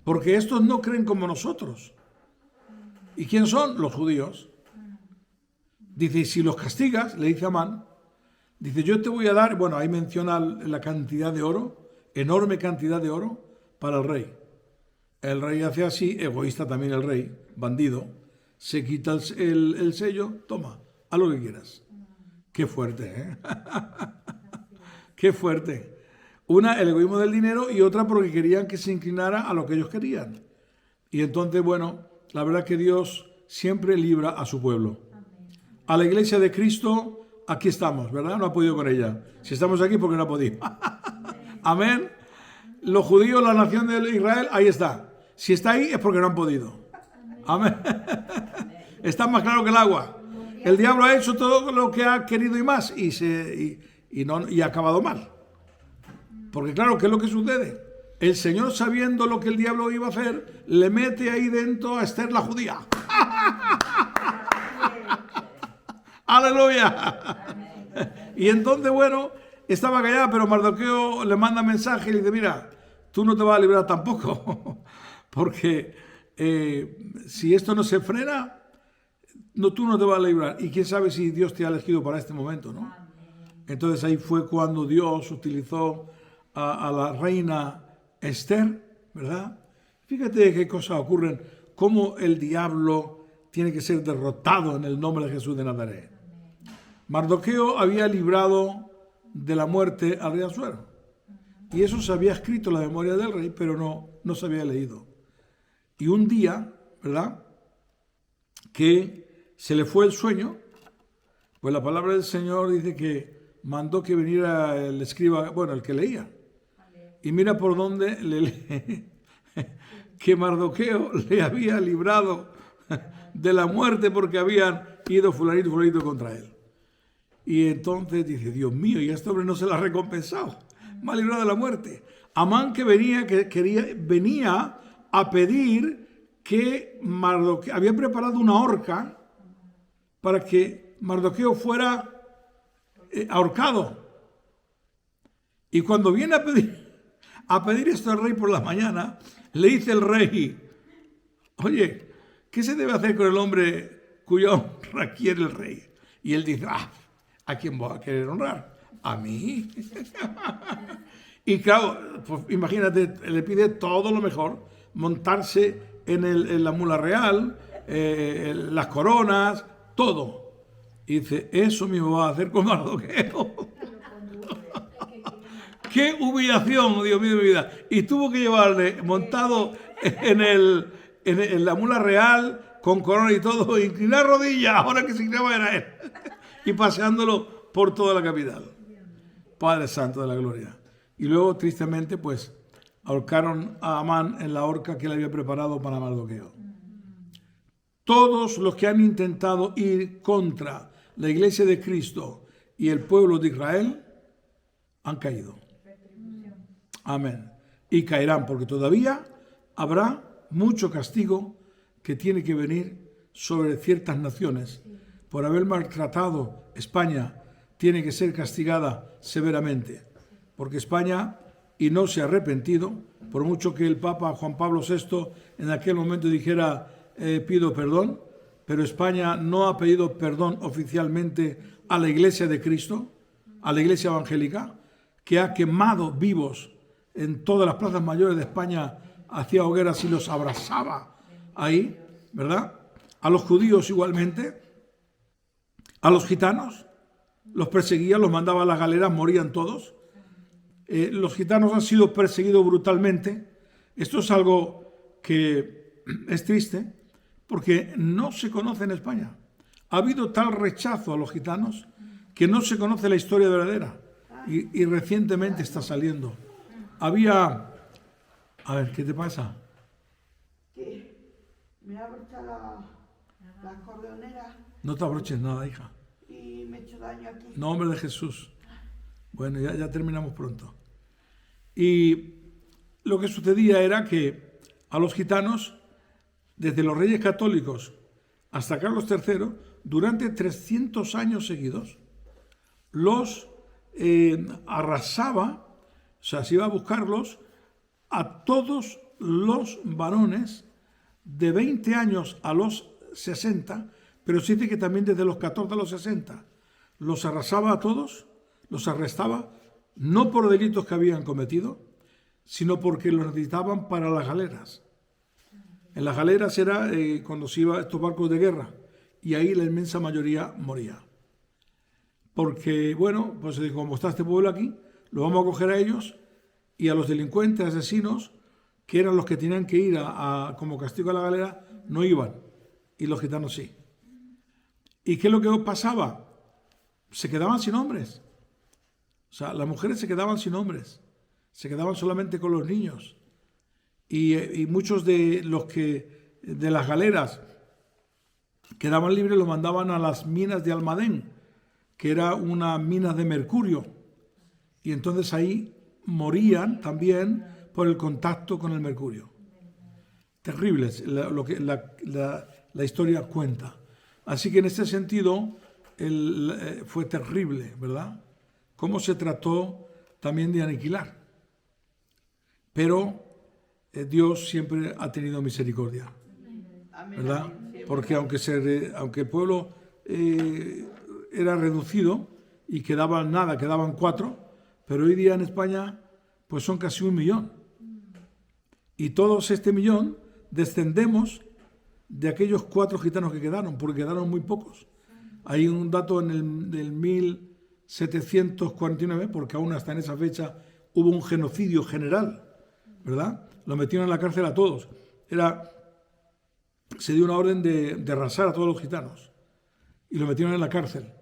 Speaker 1: porque estos no creen como nosotros. ¿Y quién son? Los judíos. Dice, y si los castigas, le dice Amán, dice, yo te voy a dar, bueno, ahí menciona la cantidad de oro, enorme cantidad de oro para el rey. El rey hace así, egoísta también el rey, bandido, se quita el sello, toma, haz lo que quieras. Qué fuerte, ¿eh? Qué fuerte. Una, el egoísmo del dinero, y otra porque querían que se inclinara a lo que ellos querían. Y entonces, bueno, la verdad que Dios siempre libra a su pueblo. A la iglesia de Cristo, aquí estamos, ¿verdad? No ha podido con ella. Si estamos aquí, porque no ha podido. Amén. Los judíos, la nación de Israel, ahí está. Si está ahí, es porque no han podido. Amén. Está más claro que el agua. El diablo ha hecho todo lo que ha querido y más y ha acabado mal. Porque claro, ¿qué es lo que sucede? El Señor, sabiendo lo que el diablo iba a hacer, le mete ahí dentro a Esther la judía. ¡Aleluya! Y entonces, bueno, estaba callada, pero Mardoqueo le manda mensaje y le dice, mira, tú no te vas a librar tampoco, porque si esto no se frena, no, tú no te vas a librar. Y quién sabe si Dios te ha elegido para este momento, ¿no? Entonces ahí fue cuando Dios utilizó a la reina Esther, ¿verdad? Fíjate qué cosas ocurren, cómo el diablo tiene que ser derrotado en el nombre de Jesús de Nazaret. Mardoqueo había librado de la muerte al rey Asuero. Y eso se había escrito en la memoria del rey, pero no se había leído. Y un día, ¿verdad?, que se le fue el sueño, pues la palabra del Señor dice que mandó que viniera el escriba, bueno, el que leía. Y mira por dónde le lee que Mardoqueo le había librado de la muerte porque habían ido fulanito y fulanito contra él. Y entonces dice, Dios mío, y a este hombre no se le ha recompensado, me ha librado de la muerte. Amán que venía a pedir que Mardoqueo, había preparado una horca para que Mardoqueo fuera ahorcado. Y cuando viene a pedir esto al rey por la mañana, le dice el rey, oye, ¿qué se debe hacer con el hombre cuya honra quiere el rey? Y él dice, ¿a quién voy a querer honrar? ¿A mí? Y claro, pues imagínate, le pide todo lo mejor, montarse en la mula real, las coronas, todo. Y dice, eso mismo va a hacer con Mardoqueo. ¡Qué humillación, Dios mío de mi vida! Y tuvo que llevarle montado en la mula real, con corona y todo, inclinar rodillas, ahora que se inclinaba era él, y paseándolo por toda la capital. Padre Santo de la Gloria. Y luego, tristemente, pues, ahorcaron a Amán en la horca que él había preparado para Mardoqueo. Todos los que han intentado ir contra la iglesia de Cristo y el pueblo de Israel han caído. Amén. Y caerán, porque todavía habrá mucho castigo que tiene que venir sobre ciertas naciones. Por haber maltratado España, tiene que ser castigada severamente. Porque España, y no se ha arrepentido, por mucho que el Papa Juan Pablo VI en aquel momento dijera, pido perdón, pero España no ha pedido perdón oficialmente a la Iglesia de Cristo, a la Iglesia evangélica, que ha quemado vivos en todas las plazas mayores de España, hacía hogueras y los abrazaba ahí, ¿verdad? A los judíos igualmente, a los gitanos, los perseguía, los mandaba a las galeras, morían todos. Los gitanos han sido perseguidos brutalmente. Esto es algo que es triste, porque no se conoce en España. Ha habido tal rechazo a los gitanos que no se conoce la historia verdadera. Y recientemente está saliendo. Había... A ver, ¿qué te pasa?
Speaker 3: Que me ha abrochado la acordeonera.
Speaker 1: No te abroches nada, hija.
Speaker 3: Y me he hecho daño aquí.
Speaker 1: Nombre de Jesús. Bueno, ya terminamos pronto. Y lo que sucedía era que a los gitanos, desde los reyes católicos hasta Carlos III, durante 300 años seguidos, los arrasaba, o sea, se iba a buscarlos a todos los varones de 20 años a los 60, pero se dice que también desde los 14 a los 60, los arrasaba a todos, los arrestaba, no por delitos que habían cometido, sino porque los necesitaban para las galeras. En las galeras era cuando se iba a estos barcos de guerra, y ahí la inmensa mayoría moría. Porque, bueno, pues como está este pueblo aquí, lo vamos a coger a ellos y a los delincuentes, asesinos, que eran los que tenían que ir como castigo a la galera, no iban, y los gitanos sí. ¿Y qué es lo que pasaba? Se quedaban sin hombres. O sea, las mujeres se quedaban sin hombres, se quedaban solamente con los niños. Y muchos de los que de las galeras quedaban libres, los mandaban a las minas de Almadén, que era una mina de mercurio. Y entonces ahí morían también por el contacto con el mercurio. Terribles lo que la historia cuenta. Así que en este sentido fue terrible, ¿verdad? Cómo se trató también de aniquilar. Pero Dios siempre ha tenido misericordia, ¿verdad? Porque aunque el pueblo era reducido y quedaban 4, pero hoy día en España pues son casi 1 millón. Y todos este millón descendemos de aquellos 4 gitanos que quedaron, porque quedaron muy pocos. Hay un dato del 1749, porque aún hasta en esa fecha hubo un genocidio general, ¿verdad? Lo metieron en la cárcel a todos. Se dio una orden de arrasar a todos los gitanos y lo metieron en la cárcel.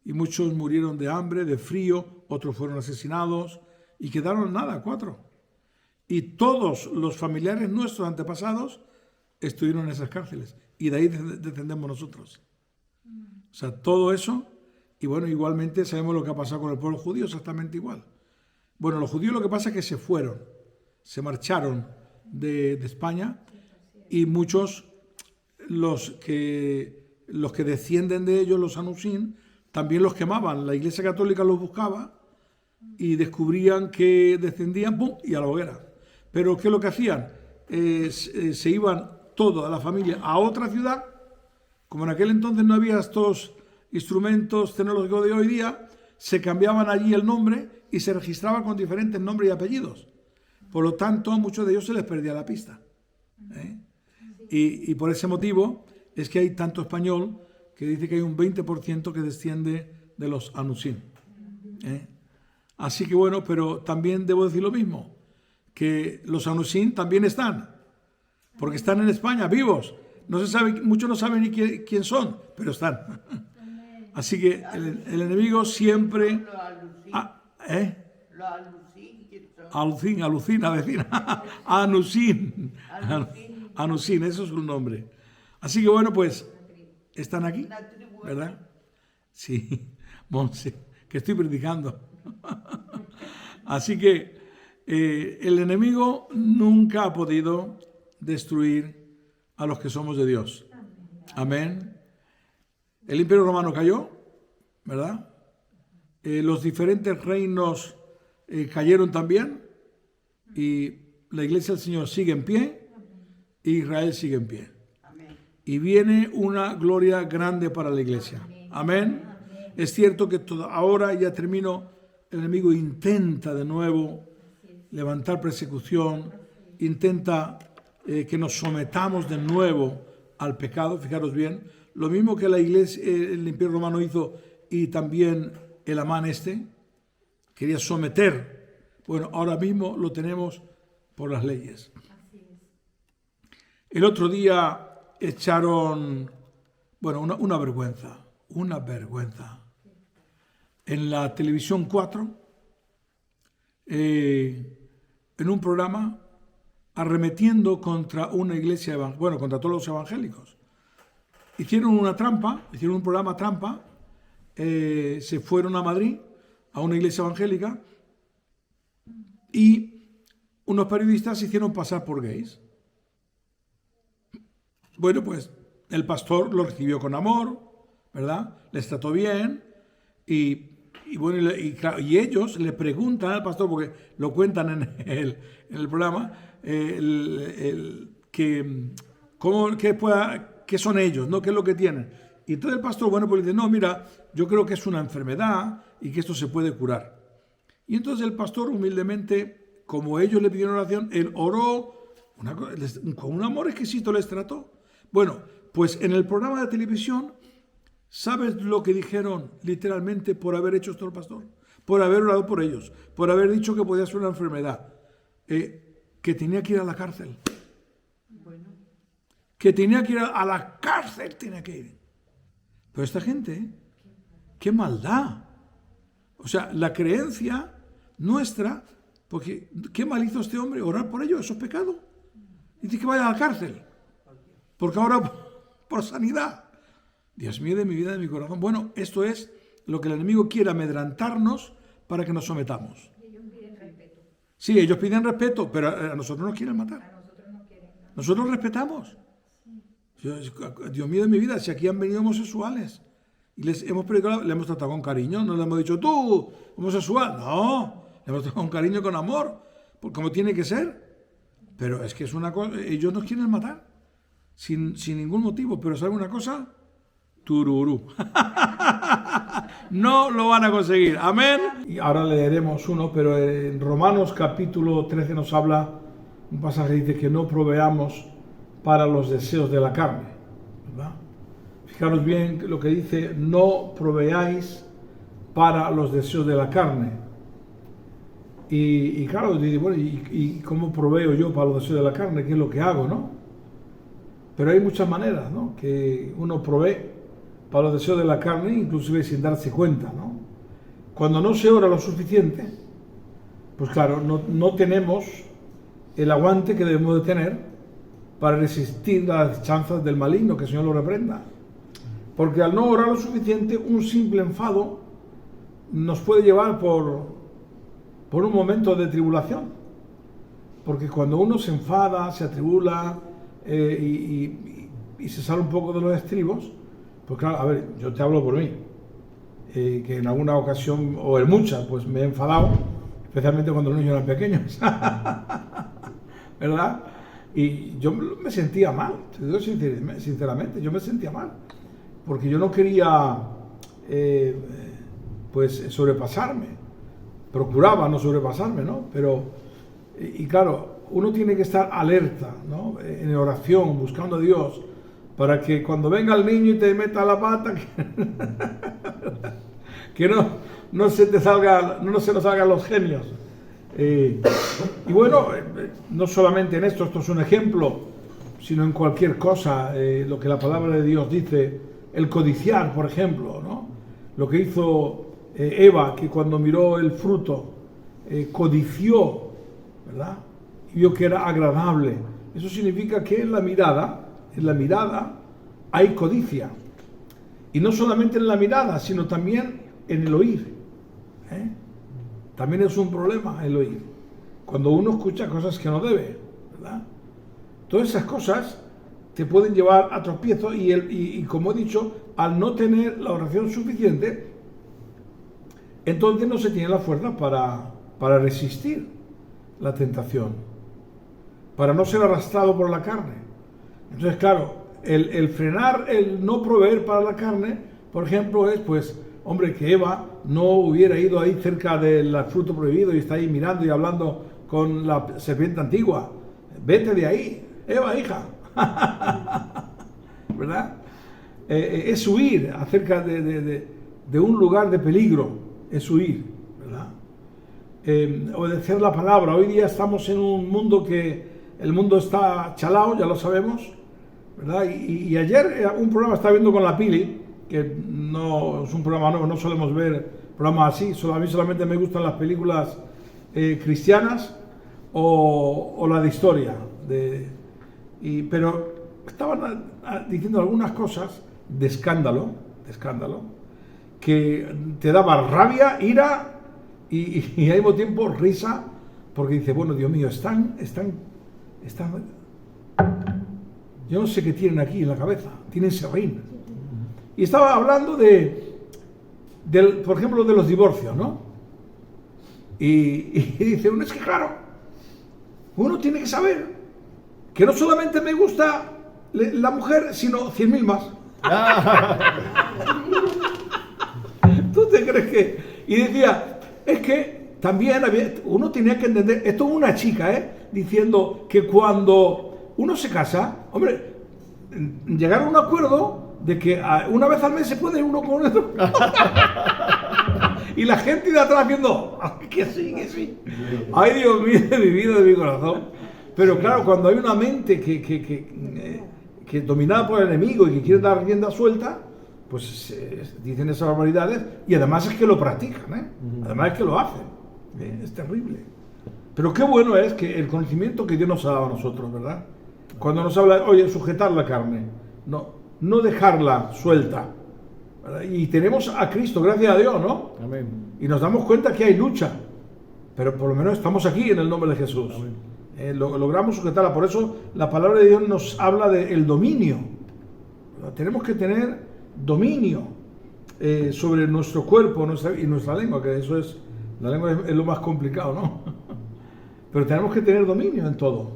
Speaker 1: Y muchos murieron de hambre, de frío, otros fueron asesinados y quedaron 4. Y todos los familiares nuestros antepasados estuvieron en esas cárceles y de ahí descendemos nosotros. O sea, todo eso, y bueno, igualmente sabemos lo que ha pasado con el pueblo judío, exactamente igual. Bueno, los judíos lo que pasa es que se marcharon de España, y muchos, los que descienden de ellos, los Anusín, también los quemaban. La Iglesia Católica los buscaba y descubrían que descendían, ¡pum!, y a la hoguera. Pero ¿qué es lo que hacían? Se iban toda la familia a otra ciudad. Como en aquel entonces no había estos instrumentos tecnológicos de hoy día, se cambiaban allí el nombre y se registraba con diferentes nombres y apellidos. Por lo tanto, a muchos de ellos se les perdía la pista. Y por ese motivo es que hay tanto español que dice que hay un 20% que desciende de los Anusín. Así que bueno, pero también debo decir lo mismo, que los Anusín también están, porque están en España vivos. No se sabe, muchos no saben ni quién son, pero están. Así que el enemigo siempre... Alucina, vecina. Anusín, eso es un nombre. Así que bueno, pues, están aquí, ¿verdad? Sí, Monse, que estoy predicando. Así que el enemigo nunca ha podido destruir a los que somos de Dios. Amén. El Imperio Romano cayó, ¿verdad? Los diferentes reinos cayeron también, y la Iglesia del Señor sigue en pie, e Israel sigue en pie. Y viene una gloria grande para la Iglesia. Amén. Es cierto que ahora, ya termino, el enemigo intenta de nuevo levantar persecución, intenta que nos sometamos de nuevo al pecado. Fijaros bien, lo mismo que la Iglesia, el Imperio Romano hizo, y también el Amán quería someter. Bueno, ahora mismo lo tenemos por las leyes. El otro día echaron, bueno, una vergüenza. En la Televisión 4, en un programa, arremetiendo contra una iglesia, contra todos los evangélicos. Hicieron una trampa, hicieron un programa trampa, se fueron a Madrid, a una iglesia evangélica, y unos periodistas se hicieron pasar por gays. Bueno, pues el pastor lo recibió con amor, ¿verdad? Les trató bien, y ellos le preguntan al pastor, porque lo cuentan en el programa, qué son ellos, ¿no? ¿Qué es lo que tienen? Y entonces el pastor, pues le dice, no, mira, yo creo que es una enfermedad y que esto se puede curar. Y entonces el pastor, humildemente, como ellos le pidieron oración, él oró, con un amor exquisito les trató. Bueno, pues en el programa de televisión, ¿sabes lo que dijeron literalmente por haber hecho esto el pastor? Por haber orado por ellos, por haber dicho que podía ser una enfermedad, que tenía que ir a la cárcel. Que tenía que ir a la cárcel, tenía que ir. Pero esta gente, qué maldad. O sea, la creencia nuestra, porque qué mal hizo este hombre, orar por ellos, eso es pecado. Y dice que vaya a la cárcel. porque ahora por sanidad. Dios mío, de mi vida, de mi corazón. Bueno, esto es lo que el enemigo quiere, amedrantarnos para que nos sometamos.
Speaker 2: Ellos piden respeto.
Speaker 1: Sí, ellos piden respeto, pero a nosotros nos quieren matar.
Speaker 2: A nosotros no quieren. ¿No?
Speaker 1: Nosotros respetamos. Dios mío de mi vida, si aquí han venido homosexuales y les hemos predicado, le hemos tratado con cariño, no le hemos dicho tú, homosexual, no, le hemos tratado con cariño, con amor, como tiene que ser. Pero es que es una cosa, ellos nos quieren matar sin ningún motivo, pero ¿sabe una cosa? Tururú. No lo van a conseguir. Amén. Y ahora leeremos uno, pero en Romanos capítulo 13 nos habla un pasaje que dice que no proveamos para los deseos de la carne, ¿verdad? Fijaros bien lo que dice, no proveáis para los deseos de la carne. Y claro, bueno, ¿y cómo proveo yo para los deseos de la carne? ¿Qué es lo que hago, no? Pero hay muchas maneras, ¿no? Que uno provee para los deseos de la carne, inclusive sin darse cuenta, ¿no? Cuando no se ora lo suficiente, pues claro, no tenemos el aguante que debemos de tener para resistir las chanzas del maligno, que el Señor lo reprenda. Porque al no orar lo suficiente, un simple enfado nos puede llevar por un momento de tribulación. Porque cuando uno se enfada, se atribula y se sale un poco de los estribos, pues claro, a ver, yo te hablo por mí, que en alguna ocasión, o en muchas, pues me he enfadado, especialmente cuando los niños eran pequeños, ¿verdad? Y yo me sentía mal, te digo sinceramente, yo me sentía mal, porque yo no quería, pues, sobrepasarme, procuraba no sobrepasarme, ¿no? Pero, y claro, uno tiene que estar alerta, ¿no? En oración, buscando a Dios, para que cuando venga el niño y te meta la pata, que no se nos salgan los genios. Y bueno, no solamente en esto es un ejemplo, sino en cualquier cosa, lo que la palabra de Dios dice, el codiciar, por ejemplo, ¿no? Lo que hizo Eva, que cuando miró el fruto, codició, ¿verdad? Y vio que era agradable. Eso significa que en la mirada hay codicia. Y no solamente en la mirada, sino también en el oír. También es un problema el oír. Cuando uno escucha cosas que no debe, ¿verdad? Todas esas cosas te pueden llevar a tropiezos y como he dicho, al no tener la oración suficiente, entonces no se tiene la fuerza para resistir la tentación, para no ser arrastrado por la carne. Entonces, claro, el frenar, el no proveer para la carne, por ejemplo, es pues, hombre, que Eva no hubiera ido ahí cerca del fruto prohibido y está ahí mirando y hablando con la serpiente antigua. Vete de ahí, Eva, hija. ¿Verdad? Es huir acerca de un lugar de peligro, es huir, ¿verdad? Obedecer la palabra. Hoy día estamos en un mundo que el mundo está chalao, ya lo sabemos, ¿verdad? Y ayer un programa estaba viendo con la Pili, que no es un programa nuevo, no solemos ver programas así, a mí solamente me gustan las películas cristianas o la de historia, pero estaban diciendo algunas cosas de escándalo, que te daba rabia, ira y al mismo tiempo risa, porque dice, bueno, Dios mío, están, yo no sé qué tienen aquí en la cabeza, tienen serrín. Y estaba hablando por ejemplo, de los divorcios, ¿no? Y dice uno, es que claro, uno tiene que saber que no solamente me gusta la mujer, sino 100.000 más. ¿Tú te crees que? Y decía, es que también uno tenía que entender, esto es una chica, diciendo que cuando uno se casa, hombre, llegar a un acuerdo de que una vez al mes se puede uno con otro. Y la gente de atrás viendo, que sí. Ay, Dios mío, de mi vida, de mi corazón. Pero claro, cuando hay una mente que dominada por el enemigo y que quiere dar rienda suelta, pues dicen esas barbaridades y además es que lo practican, además es que lo hacen. Es terrible. Pero qué bueno es que el conocimiento que Dios nos ha dado a nosotros, ¿verdad? Cuando nos habla, oye, sujetar la carne, no dejarla suelta. ¿Verdad? Y tenemos a Cristo, gracias a Dios, ¿no?
Speaker 4: Amén.
Speaker 1: Y nos damos cuenta que hay lucha, pero por lo menos estamos aquí en el nombre de Jesús. Logramos sujetarla. Por eso la palabra de Dios nos habla del dominio. Tenemos que tener dominio sobre nuestro cuerpo y nuestra lengua, que eso es, la lengua es lo más complicado, ¿no? Pero tenemos que tener dominio en todo.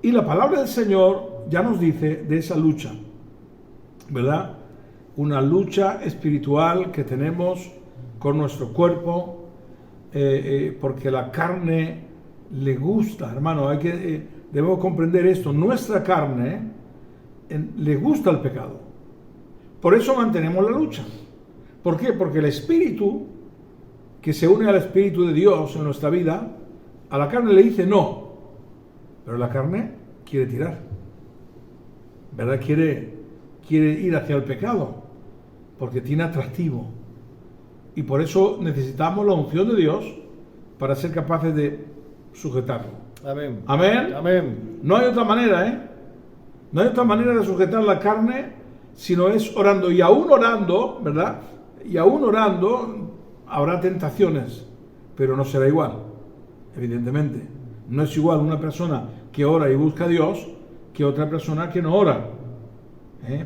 Speaker 1: Y la palabra del Señor ya nos dice de esa lucha, ¿verdad? Una lucha espiritual que tenemos con nuestro cuerpo, porque la carne le gusta, hermano, debemos comprender esto, nuestra carne le gusta el pecado. Por eso mantenemos la lucha. ¿Por qué? Porque el espíritu que se une al espíritu de Dios en nuestra vida, a la carne le dice no, pero la carne quiere tirar, ¿verdad? Quiere ir hacia el pecado, porque tiene atractivo. Y por eso necesitamos la unción de Dios para ser capaces de sujetarlo.
Speaker 4: Amén.
Speaker 1: Amén.
Speaker 4: Amén.
Speaker 1: No hay otra manera, No hay otra manera de sujetar la carne si no es orando. Y aún orando, ¿verdad? Y aún orando habrá tentaciones, pero no será igual, evidentemente. No es igual una persona que ora y busca a Dios que otra persona que no ora.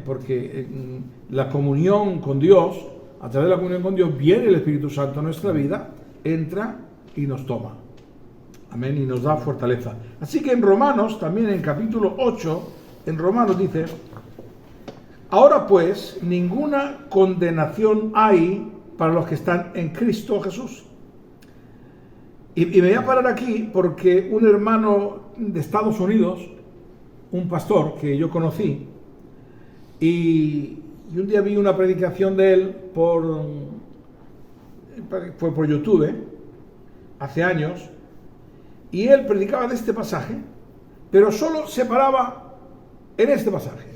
Speaker 1: Porque la comunión con Dios, a través de la comunión con Dios, viene el Espíritu Santo a nuestra vida, entra y nos toma. Amén, y nos da fortaleza. Así que en Romanos, también en capítulo 8, en Romanos dice: ahora pues, ninguna condenación hay para los que están en Cristo Jesús. Y me voy a parar aquí porque un hermano de Estados Unidos, un pastor que yo conocí, y un día vi una predicación de él fue por YouTube, hace años, y él predicaba de este pasaje, pero solo se paraba en este pasaje.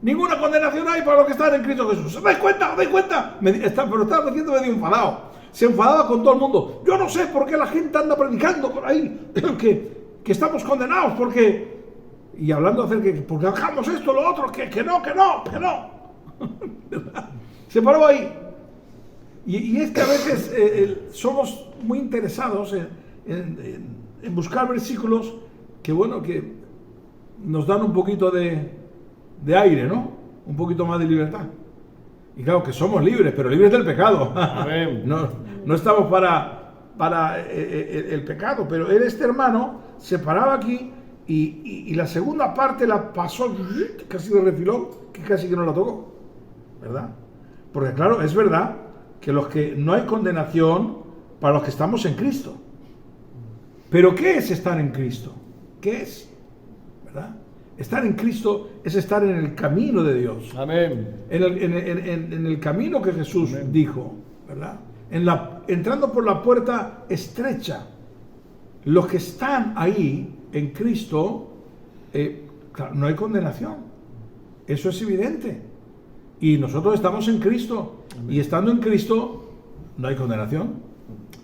Speaker 1: Ninguna condenación hay para los que están en Cristo Jesús. ¿Se dais cuenta? ¿Os dais cuenta? Pero estaba diciendo medio enfadado. Se enfadaba con todo el mundo. Yo no sé por qué la gente anda predicando por ahí que estamos condenados, porque... Y hablando acerca de que porque hagamos esto, lo otro, que no. Se paró ahí. Y es que a veces somos muy interesados en buscar versículos que nos dan un poquito de aire, ¿no? Un poquito más de libertad. Y claro que somos libres, pero libres del pecado. No estamos para el pecado, pero este hermano se paraba aquí y la segunda parte la pasó casi de refilón, que casi que no la tocó, ¿verdad? Porque claro, es verdad que no hay condenación para los que estamos en Cristo. Pero ¿qué es estar en Cristo? ¿Qué es? ¿Verdad? Estar en Cristo es estar en el camino de Dios.
Speaker 4: Amén.
Speaker 1: En el camino que Jesús dijo, ¿verdad? Entrando por la puerta estrecha. Los que están ahí en Cristo, claro, no hay condenación. Eso es evidente. Y nosotros estamos en Cristo. Amén. Y estando en Cristo, no hay condenación.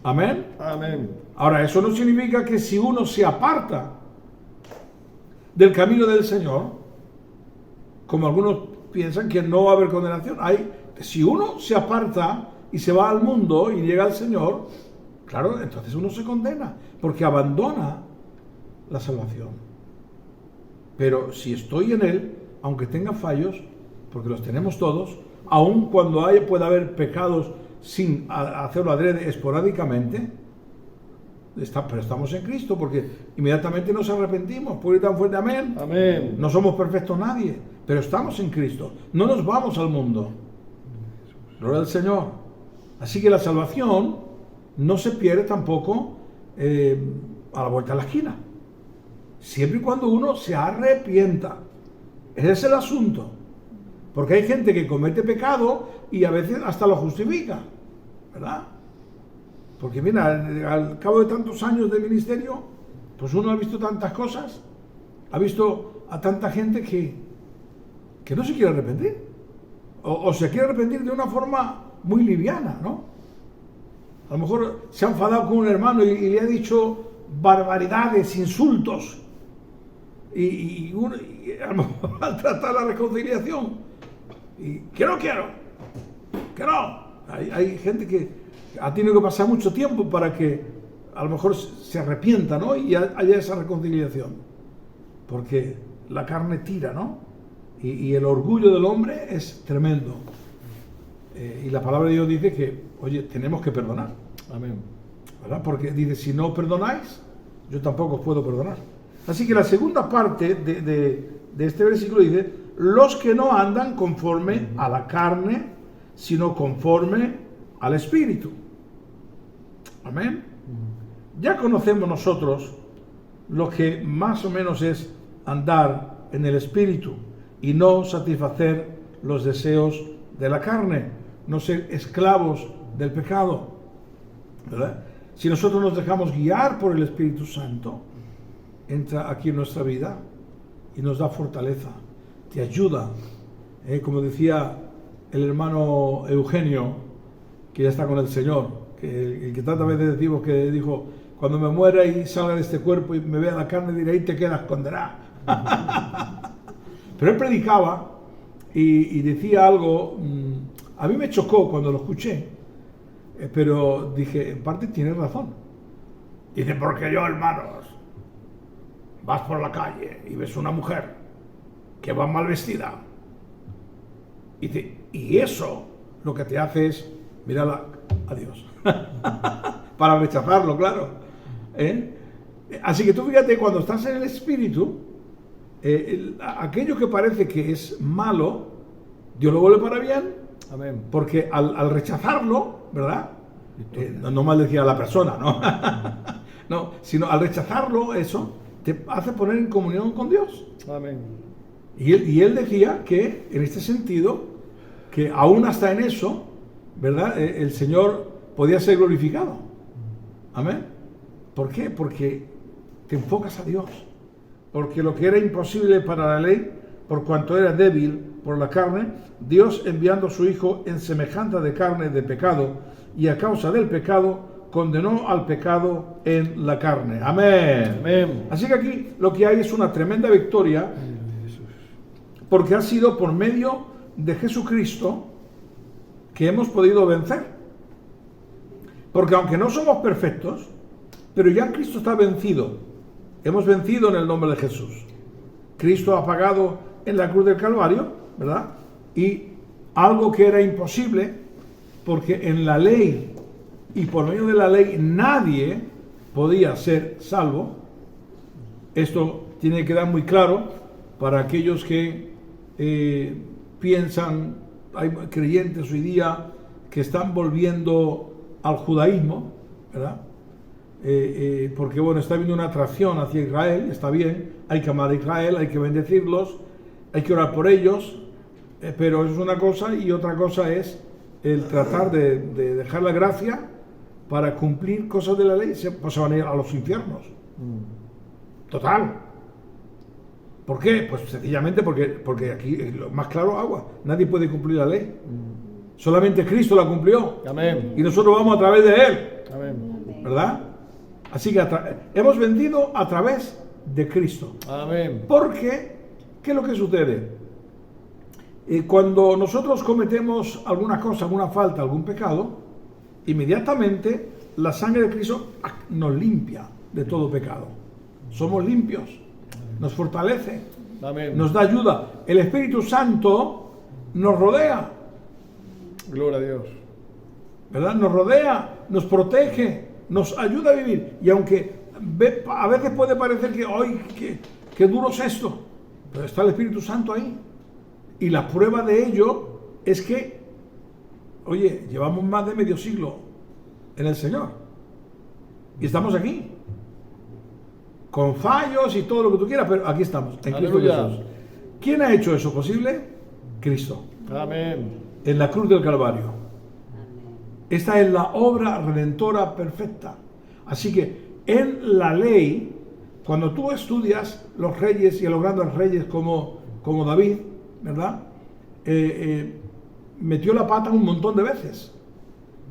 Speaker 1: Amén.
Speaker 4: Amén.
Speaker 1: Ahora, eso no significa que si uno se aparta del camino del Señor, como algunos piensan que no va a haber condenación, si uno se aparta y se va al mundo y llega al Señor, claro, entonces uno se condena, porque abandona la salvación. Pero si estoy en Él, aunque tenga fallos, porque los tenemos todos, aun cuando pueda haber pecados sin hacerlo adrede, esporádicamente, pero estamos en Cristo, porque inmediatamente nos arrepentimos. ¿Puede ir tan fuerte? Amén.
Speaker 4: Amén.
Speaker 1: No somos perfectos nadie, pero estamos en Cristo. No nos vamos al mundo. Gloria al Señor. Así que la salvación no se pierde tampoco a la vuelta de la esquina. Siempre y cuando uno se arrepienta. Ese es el asunto. Porque hay gente que comete pecado y a veces hasta lo justifica, ¿verdad? Porque mira, al cabo de tantos años de ministerio, pues uno ha visto tantas cosas, ha visto a tanta gente que no se quiere arrepentir, o se quiere arrepentir de una forma muy liviana, ¿no? A lo mejor se ha enfadado con un hermano y le ha dicho barbaridades, insultos, y a lo mejor al tratar la reconciliación, y que no quiero, que no. Hay gente que ha tenido que pasar mucho tiempo para que a lo mejor se arrepienta, ¿no? Y haya esa reconciliación. Porque la carne tira, ¿no? Y el orgullo del hombre es tremendo. Y la palabra de Dios dice que, oye, tenemos que perdonar.
Speaker 4: Amén.
Speaker 1: ¿Verdad? Porque dice, si no perdonáis, yo tampoco os puedo perdonar. Así que la segunda parte de este versículo dice, los que no andan conforme a la carne, sino conforme al Espíritu. Amén. Ya conocemos nosotros lo que más o menos es andar en el Espíritu y no satisfacer los deseos de la carne, no ser esclavos del pecado, ¿verdad? Si nosotros nos dejamos guiar por el Espíritu Santo, entra aquí en nuestra vida y nos da fortaleza, te ayuda, como decía el hermano Eugenio, que ya está con el Señor, que el que tantas veces decimos que dijo, cuando me muera y salga de este cuerpo y me vea la carne, diré, ahí te quedas condenado. Pero él predicaba y decía algo, a mí me chocó cuando lo escuché, pero dije, en parte tiene razón. Dice, porque yo, hermanos, vas por la calle y ves una mujer que va mal vestida. Dice, y eso lo que te hace es mirarla a Dios. Para rechazarlo, claro. Así que tú fíjate, cuando estás en el Espíritu, aquello que parece que es malo, Dios lo vuelve para bien.
Speaker 4: Amén.
Speaker 1: Porque al rechazarlo, ¿verdad? No maldecir a la persona, ¿no? No, sino al rechazarlo, eso te hace poner en comunión con Dios.
Speaker 4: Amén.
Speaker 1: Y él decía que, en este sentido, que aún hasta en eso, ¿verdad? El Señor podía ser glorificado. Amén. ¿Por qué? Porque te enfocas a Dios. Porque lo que era imposible para la ley, por cuanto era débil por la carne, Dios enviando a su Hijo en semejanza de carne de pecado, y a causa del pecado, condenó al pecado en la carne. Amén.
Speaker 4: Amén.
Speaker 1: Así que aquí lo que hay es una tremenda victoria, porque ha sido por medio de Jesucristo que hemos podido vencer. Porque aunque no somos perfectos, pero ya Cristo está vencido. Hemos vencido en el nombre de Jesús. Cristo ha pagado en la cruz del Calvario, ¿verdad? Y algo que era imposible, porque en la ley y por medio de la ley nadie podía ser salvo. Esto tiene que quedar muy claro para aquellos que piensan, hay creyentes hoy día que están volviendo al judaísmo, ¿verdad? Porque bueno, está habiendo una atracción hacia Israel, está bien, hay que amar a Israel, hay que bendecirlos, hay que orar por ellos, pero eso es una cosa, y otra cosa es el tratar de dejar la gracia para cumplir cosas de la ley, pues se van a ir a los infiernos. Total. ¿Por qué? Pues sencillamente porque aquí es lo más claro, agua. Nadie puede cumplir la ley. Solamente Cristo la cumplió.
Speaker 4: Amén.
Speaker 1: Y nosotros vamos a través de Él.
Speaker 4: Amén.
Speaker 1: ¿Verdad? Así que hemos vencido a través de Cristo.
Speaker 4: Amén.
Speaker 1: Porque, ¿qué es lo que sucede? Cuando nosotros cometemos alguna cosa, alguna falta, algún pecado, inmediatamente la sangre de Cristo nos limpia de todo pecado. Somos limpios, nos fortalece,
Speaker 4: Amén.
Speaker 1: nos da ayuda. El Espíritu Santo nos rodea,
Speaker 4: Gloria a Dios.
Speaker 1: ¿verdad? Nos rodea, nos protege, nos ayuda a vivir. Y aunque a veces puede parecer que, ¡ay, qué duro es esto! Pero está el Espíritu Santo ahí. Y la prueba de ello es que, oye, llevamos más de medio siglo en el Señor. Y estamos aquí. Con fallos y todo lo que tú quieras, pero aquí estamos, en Cristo
Speaker 4: Aleluya.
Speaker 1: Jesús. ¿Quién ha hecho eso posible? Cristo.
Speaker 4: Amén.
Speaker 1: En la cruz del Calvario. Esta es la obra redentora perfecta. Así que en la ley, cuando tú estudias los reyes y a los grandes reyes como David, ¿verdad? Metió la pata un montón de veces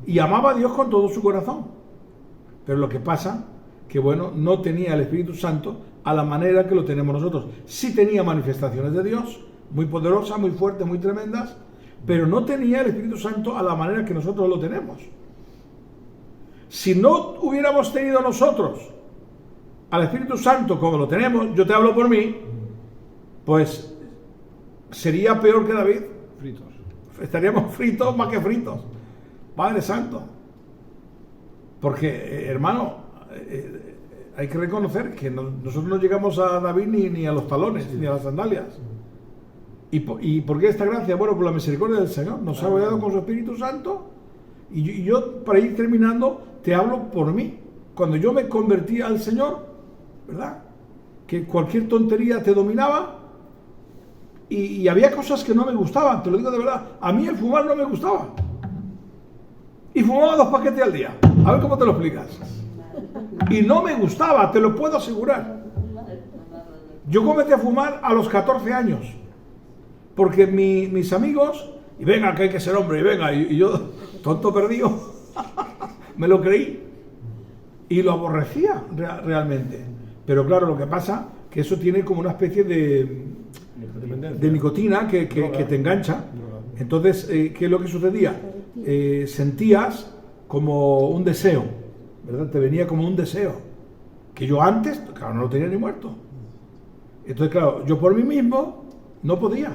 Speaker 1: y amaba a Dios con todo su corazón. Pero lo que pasa que bueno, no tenía el Espíritu Santo a la manera que lo tenemos nosotros. Sí tenía manifestaciones de Dios, muy poderosas, muy fuertes, muy tremendas, pero no tenía el Espíritu Santo a la manera que nosotros lo tenemos. Si no hubiéramos tenido nosotros al Espíritu Santo como lo tenemos, yo te hablo por mí, pues sería peor que David.
Speaker 4: Fritos.
Speaker 1: Estaríamos fritos más que fritos. Padre Santo. Porque, hermano, hay que reconocer que nosotros no llegamos a David ni a los talones, ni a las sandalias. ¿Y por qué esta gracia? Bueno, por la misericordia del Señor. Nos ha rodeado con su Espíritu Santo. Y yo, para ir terminando, te hablo por mí. Cuando yo me convertí al Señor, ¿verdad? Que cualquier tontería te dominaba. Y había cosas que no me gustaban, te lo digo de verdad. A mí el fumar no me gustaba. Y fumaba 2 paquetes al día. A ver cómo te lo explicas. Y no me gustaba, te lo puedo asegurar. Yo comencé a fumar a los 14 años. Porque mis amigos, y venga, que hay que ser hombre, y venga, y yo, tonto perdido, me lo creí. Y lo aborrecía realmente. Pero claro, lo que pasa, que eso tiene como una especie de nicotina que te engancha. Entonces, ¿qué es lo que sucedía? Sentías como un deseo, ¿verdad? Te venía como un deseo, que yo antes, claro, no lo tenía ni muerto. Entonces, claro, yo por mí mismo no podía,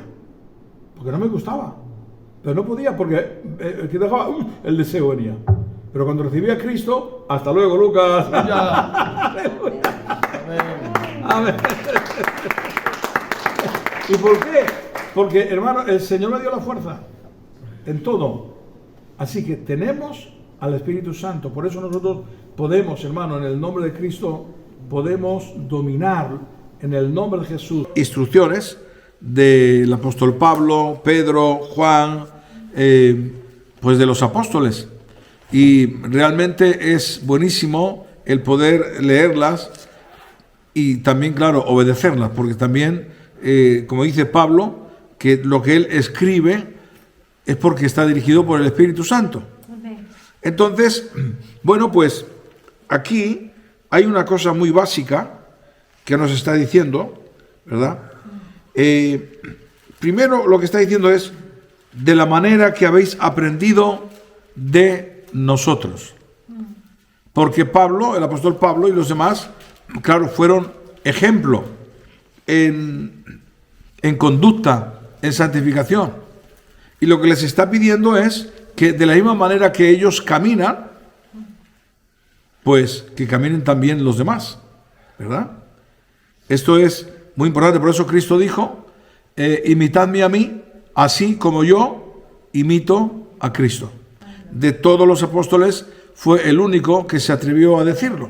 Speaker 1: porque no me gustaba. Pero no podía, porque el que dejaba, el deseo venía. Pero cuando recibí a Cristo, hasta luego, Lucas. Amén. ¿Y por qué? Porque, hermano, el Señor me dio la fuerza en todo. Así que tenemos al Espíritu Santo. Por eso nosotros podemos, hermano, en el nombre de Cristo, podemos dominar en el nombre de Jesús. Instrucciones del apóstol Pablo, Pedro, Juan, pues de los apóstoles. Y realmente es buenísimo el poder leerlas y también, claro, obedecerlas, porque también, como dice Pablo, que lo que él escribe es porque está dirigido por el Espíritu Santo. Entonces, bueno, pues aquí hay una cosa muy básica que nos está diciendo, ¿verdad? Primero lo que está diciendo es de la manera que habéis aprendido de nosotros. Porque Pablo, el apóstol Pablo y los demás, claro, fueron ejemplo en conducta, en santificación. Y lo que les está pidiendo es que de la misma manera que ellos caminan, pues que caminen también los demás, ¿verdad? Esto es muy importante, por eso Cristo dijo, imitadme a mí, así como yo imito a Cristo. De todos los apóstoles fue el único que se atrevió a decirlo,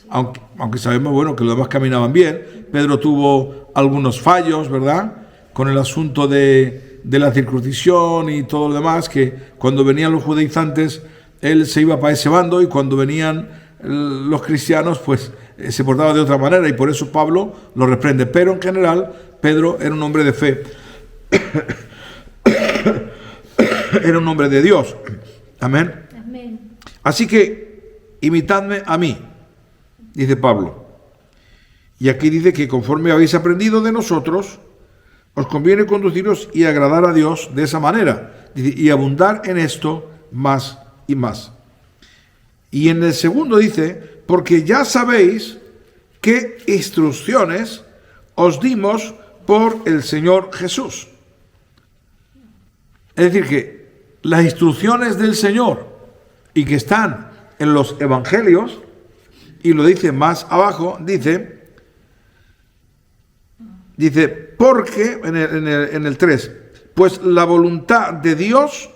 Speaker 1: aunque sabemos, bueno, que los demás caminaban bien. Pedro tuvo algunos fallos, ¿verdad?, con el asunto de la circuncisión y todo lo demás, que cuando venían los judaizantes, él se iba para ese bando, y cuando venían los cristianos, pues se portaba de otra manera, y por eso Pablo lo reprende. Pero en general, Pedro era un hombre de fe, era un hombre de Dios. Amén.
Speaker 2: Amén.
Speaker 1: Así que, imitadme a mí, dice Pablo. Y aquí dice que conforme habéis aprendido de nosotros, os conviene conduciros y agradar a Dios de esa manera, y abundar en esto más y más. Y en el segundo dice, porque ya sabéis qué instrucciones os dimos por el Señor Jesús. Es decir, que las instrucciones del Señor, y que están en los evangelios, y lo dice más abajo, dice, porque, en el 3, pues la voluntad de Dios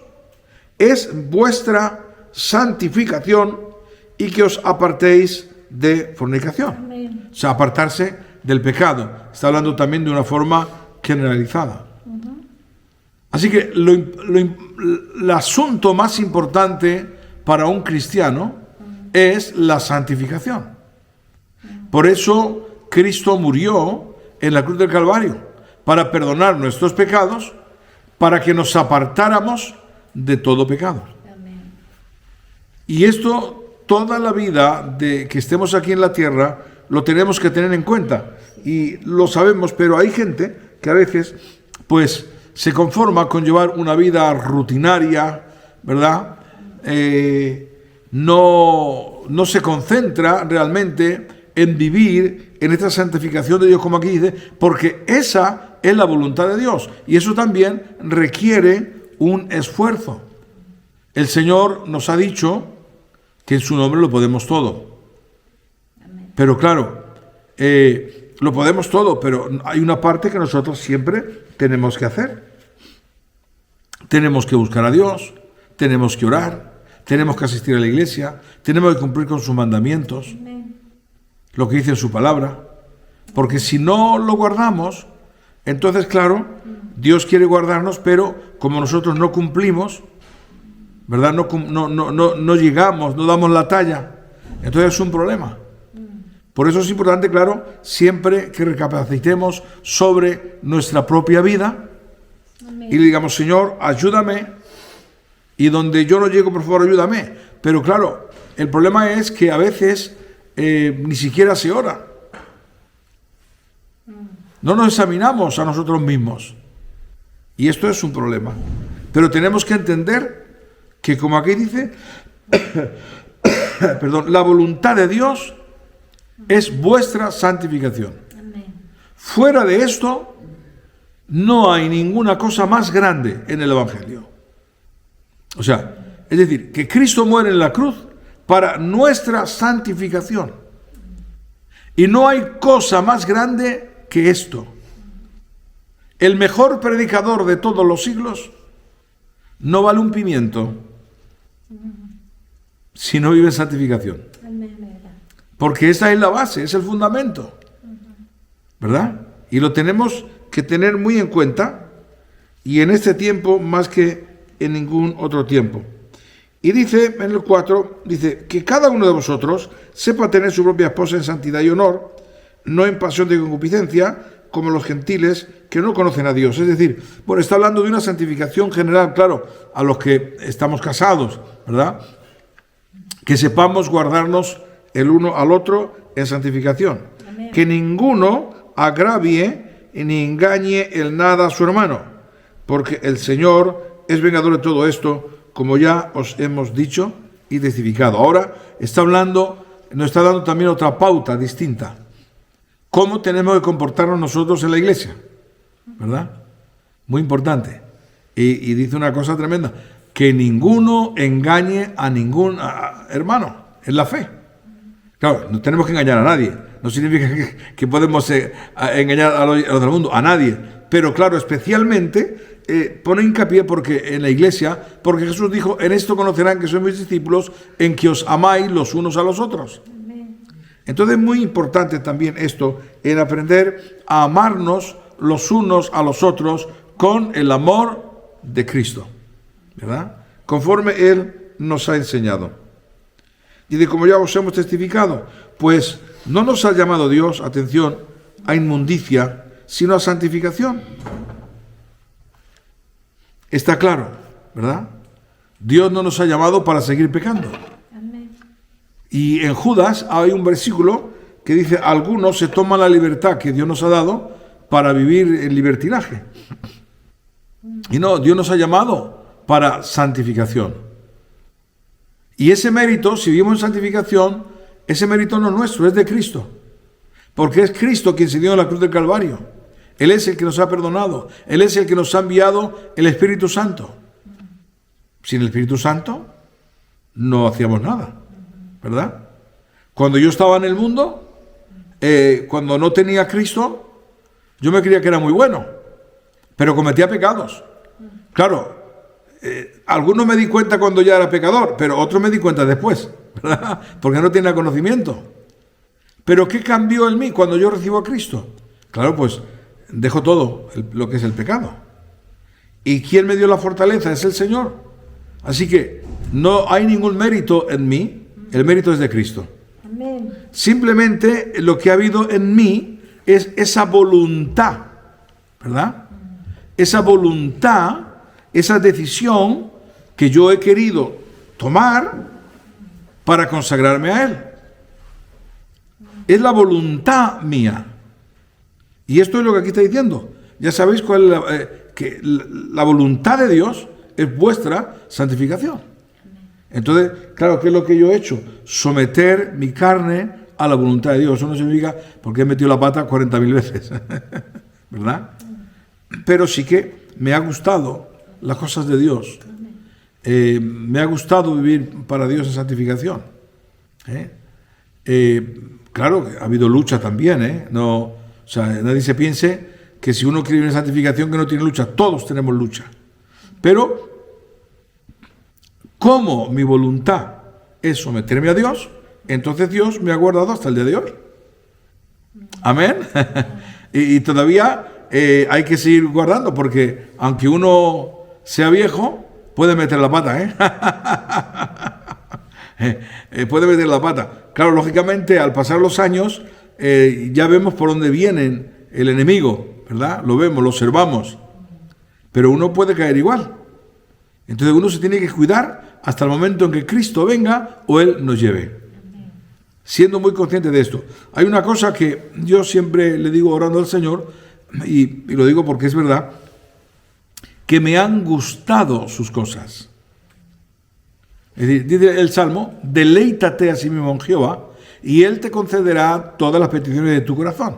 Speaker 1: es vuestra santificación y que os apartéis de fornicación.
Speaker 2: Amén.
Speaker 1: O sea, apartarse del pecado. Está hablando también de una forma generalizada. Así que el asunto más importante para un cristiano es la santificación. Por eso Cristo murió en la cruz del Calvario, para perdonar nuestros pecados, para que nos apartáramos de todo pecado.
Speaker 2: Amén.
Speaker 1: Y esto toda la vida de que estemos aquí en la tierra lo tenemos que tener en cuenta. Y lo sabemos, pero hay gente que a veces pues se conforma con llevar una vida rutinaria, ¿verdad? No se concentra realmente en vivir en esta santificación de Dios, como aquí dice, porque esa es la voluntad de Dios. Y eso también requiere un esfuerzo. El Señor nos ha dicho que en su nombre lo podemos todo. Pero claro, lo podemos todo, pero hay una parte que nosotros siempre tenemos que hacer. Tenemos que buscar a Dios, tenemos que orar, tenemos que asistir a la iglesia, tenemos que cumplir con sus mandamientos, lo que dice en su palabra. Porque si no lo guardamos, entonces claro, Dios quiere guardarnos, pero como nosotros no cumplimos, ¿verdad? No llegamos, no damos la talla, entonces es un problema. Por eso es importante, claro, siempre que recapacitemos sobre nuestra propia vida y le digamos, Señor, ayúdame, y donde yo no llego, por favor, ayúdame. Pero claro, el problema es que a veces ni siquiera se ora. No nos examinamos a nosotros mismos. Y esto es un problema. Pero tenemos que entender que, como aquí dice, perdón, la voluntad de Dios es vuestra santificación. Fuera de esto, no hay ninguna cosa más grande en el Evangelio. O sea, es decir, que Cristo muere en la cruz para nuestra santificación. Y no hay cosa más grande que esto. El mejor predicador de todos los siglos no vale un pimiento si no vive en santificación. Porque esa es la base, es el fundamento. ¿Verdad? Y lo tenemos que tener muy en cuenta, y en este tiempo más que en ningún otro tiempo. Y dice en el 4, dice, que cada uno de vosotros sepa tener su propia esposa en santidad y honor, no en pasión de concupiscencia, como los gentiles que no conocen a Dios. Es decir, bueno, está hablando de una santificación general, claro, a los que estamos casados, ¿verdad? Que sepamos guardarnos el uno al otro en santificación. Amén. Que ninguno agravie ni engañe el nada a su hermano, porque el Señor es vengador de todo esto, como ya os hemos dicho y testificado. Ahora está hablando, nos está dando también otra pauta distinta. ¿Cómo tenemos que comportarnos nosotros en la iglesia? ¿Verdad? Muy importante. Y dice una cosa tremenda, que ninguno engañe a ningún hermano en la fe. Claro, no tenemos que engañar a nadie. No significa que podemos engañar a los del mundo, a nadie. Pero claro, especialmente pone hincapié porque en la iglesia, porque Jesús dijo, en esto conocerán que sois mis discípulos, en que os amáis los unos a los otros. Entonces es muy importante también esto, en aprender a amarnos los unos a los otros con el amor de Cristo, ¿verdad? Conforme Él nos ha enseñado. Y de como ya os hemos testificado, pues no nos ha llamado Dios, atención, a inmundicia, sino a santificación. Está claro, ¿verdad? Dios no nos ha llamado para seguir pecando. Amén. Y en Judas hay un versículo que dice, algunos se toman la libertad que Dios nos ha dado para vivir en libertinaje. Y no, Dios nos ha llamado para santificación. Y ese mérito, si vivimos en santificación, ese mérito no es nuestro, es de Cristo. Porque es Cristo quien se dio en la cruz del Calvario. Él es el que nos ha perdonado. Él es el que nos ha enviado el Espíritu Santo. Sin el Espíritu Santo no hacíamos nada, ¿verdad? Cuando yo estaba en el mundo, cuando no tenía a Cristo, yo me creía que era muy bueno, pero cometía pecados. Claro, algunos me di cuenta cuando ya era pecador, pero otros me di cuenta después, ¿verdad? Porque no tenía conocimiento. Pero ¿qué cambió en mí cuando yo recibo a Cristo? Claro, pues dejo todo lo que es el pecado. ¿Y quién me dio la fortaleza? Es el Señor. Así que no hay ningún mérito en mí, el mérito es de Cristo. Amén. Simplemente lo que ha habido en mí es esa voluntad, ¿verdad? Esa voluntad, esa decisión que yo he querido tomar para consagrarme a Él. Es la voluntad mía. Y esto es lo que aquí está diciendo. Ya sabéis cuál es que la voluntad de Dios es vuestra santificación. Entonces, claro, ¿qué es lo que yo he hecho? Someter mi carne a la voluntad de Dios. Eso no significa porque he metido la pata 40.000 veces, ¿verdad? Pero sí que me ha gustado las cosas de Dios. Me ha gustado vivir para Dios en santificación. Claro, ha habido lucha también, No, o sea, nadie se piense que si uno quiere vivir en santificación que no tiene lucha. Todos tenemos lucha. Pero como mi voluntad es someterme a Dios, entonces Dios me ha guardado hasta el día de hoy. Amén. y todavía hay que seguir guardando, porque aunque uno sea viejo, puede meter la pata, puede meter la pata. Claro, lógicamente, al pasar los años, ya vemos por dónde viene el enemigo, ¿verdad? Lo vemos, lo observamos. Pero uno puede caer igual. Entonces uno se tiene que cuidar hasta el momento en que Cristo venga o Él nos lleve. Siendo muy consciente de esto. Hay una cosa que yo siempre le digo orando al Señor, y lo digo porque es verdad, que me han gustado sus cosas. Es decir, dice el Salmo, deleítate a sí mismo en Jehová, y Él te concederá todas las peticiones de tu corazón.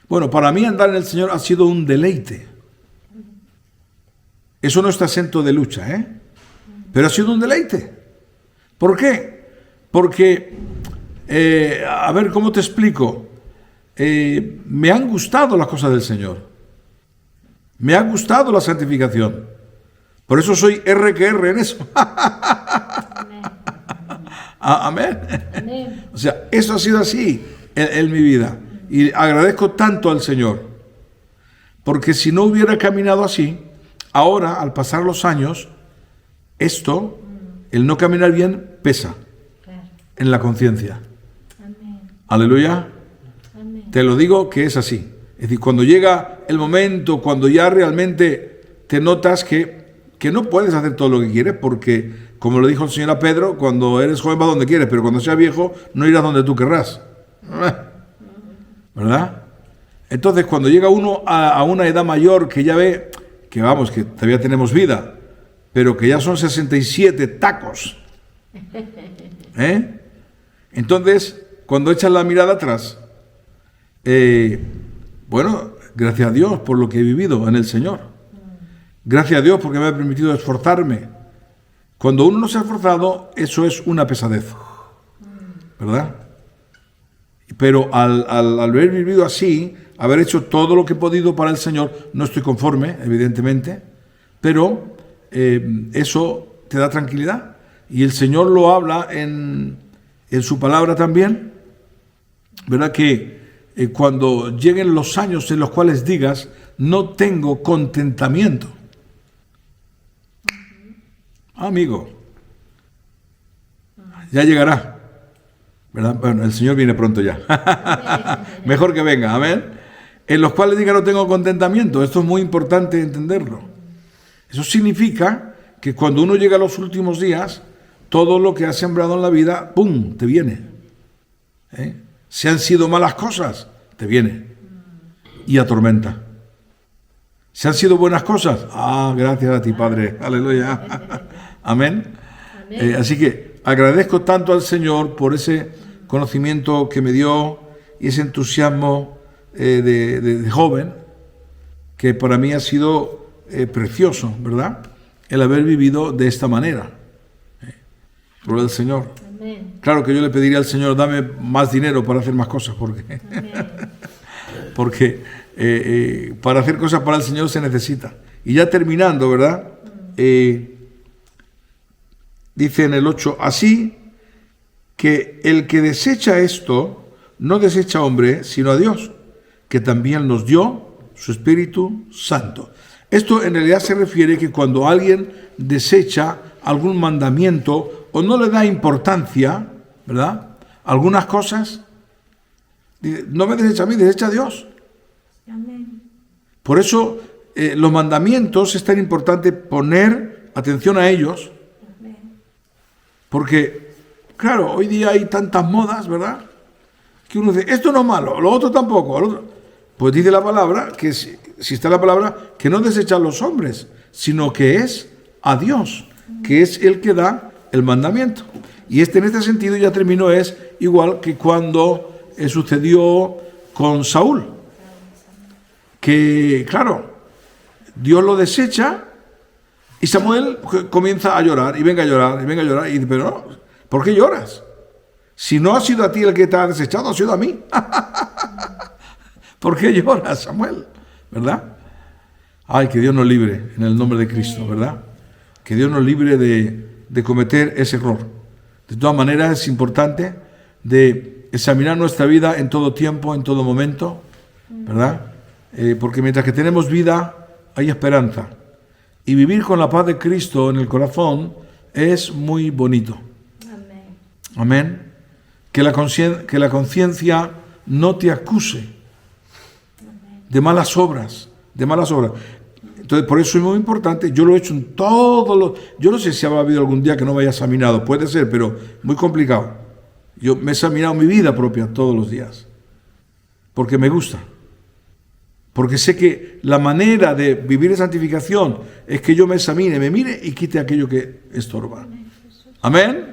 Speaker 1: Bueno, para mí andar en el Señor ha sido un deleite. Eso no está exento de lucha, pero ha sido un deleite. ¿Por qué? Porque, a ver, ¿cómo te explico? Me han gustado las cosas del Señor. Me ha gustado la santificación. Por eso soy R que R en eso. Amén. Amén. O sea, eso ha sido así en mi vida. Y agradezco tanto al Señor. Porque si no hubiera caminado así, ahora, al pasar los años, esto, el no caminar bien, pesa en la conciencia. Aleluya. Amén. Te lo digo que es así. Es decir, cuando llega el momento, cuando ya realmente te notas que no puedes hacer todo lo que quieres, porque, como lo dijo el Señor a Pedro, cuando eres joven vas donde quieres, pero cuando seas viejo no irás donde tú querrás. ¿Verdad? Entonces, cuando llega uno a una edad mayor que ya ve que vamos, que todavía tenemos vida, pero que ya son 67 tacos. Entonces, cuando echas la mirada atrás, bueno, gracias a Dios por lo que he vivido en el Señor. Gracias a Dios porque me ha permitido esforzarme. Cuando uno no se ha esforzado, eso es una pesadez. ¿Verdad? Pero al haber vivido así, haber hecho todo lo que he podido para el Señor, no estoy conforme, evidentemente, pero eso te da tranquilidad. Y el Señor lo habla en su palabra también, ¿verdad? Que cuando lleguen los años en los cuales digas, no tengo contentamiento. Amigo, ya llegará, ¿verdad? Bueno, el Señor viene pronto ya. Mejor que venga, amén. En los cuales diga no tengo contentamiento. Esto es muy importante entenderlo. Eso significa que cuando uno llega a los últimos días, todo lo que has sembrado en la vida, ¡pum!, te viene. Si han sido malas cosas, te viene y atormenta. Si han sido buenas cosas, gracias a ti, Padre. Aleluya. Amén. Así que agradezco tanto al Señor por ese conocimiento que me dio y ese entusiasmo de joven, que para mí ha sido precioso, ¿verdad? El haber vivido de esta manera. Gloria al Señor. Amén. Claro que yo le pediría al Señor, dame más dinero para hacer más cosas, porque para hacer cosas para el Señor se necesita. Y ya terminando, ¿verdad? Dice en el 8, así que el que desecha esto, no desecha a hombre, sino a Dios, que también nos dio su Espíritu Santo. Esto en realidad se refiere que cuando alguien desecha algún mandamiento o no le da importancia, ¿verdad?, algunas cosas, no me desecha a mí, desecha a Dios. Amén. Por eso los mandamientos es tan importante poner atención a ellos, porque Claro, hoy día hay tantas modas, ¿verdad? Que uno dice, esto no es malo, lo otro tampoco. Lo otro. Pues dice la palabra, que si está la palabra, que no desecha a los hombres, sino que es a Dios, que es el que da el mandamiento. Y en este sentido, ya terminó, es igual que cuando sucedió con Saúl. Que, claro, Dios lo desecha y Samuel comienza a llorar, y venga a llorar, y venga a llorar, y dice, pero no, ¿por qué lloras? Si no ha sido a ti el que te ha desechado, ha sido a mí. ¿Por qué lloras, Samuel? ¿Verdad? Ay, que Dios nos libre en el nombre de Cristo, ¿verdad? Que Dios nos libre de cometer ese error. De todas maneras, es importante de examinar nuestra vida en todo tiempo, en todo momento, ¿verdad? Porque mientras que tenemos vida, hay esperanza. Y vivir con la paz de Cristo en el corazón es muy bonito.
Speaker 2: Amén.
Speaker 1: Amén. Que la conciencia no te acuse de malas obras, Entonces, por eso es muy importante, yo lo he hecho en todos los... Yo no sé si habrá habido algún día que no me haya examinado, puede ser, pero muy complicado. Yo me he examinado mi vida propia todos los días, porque me gusta. Porque sé que la manera de vivir en santificación es que yo me examine, me mire y quite aquello que estorba. Amén.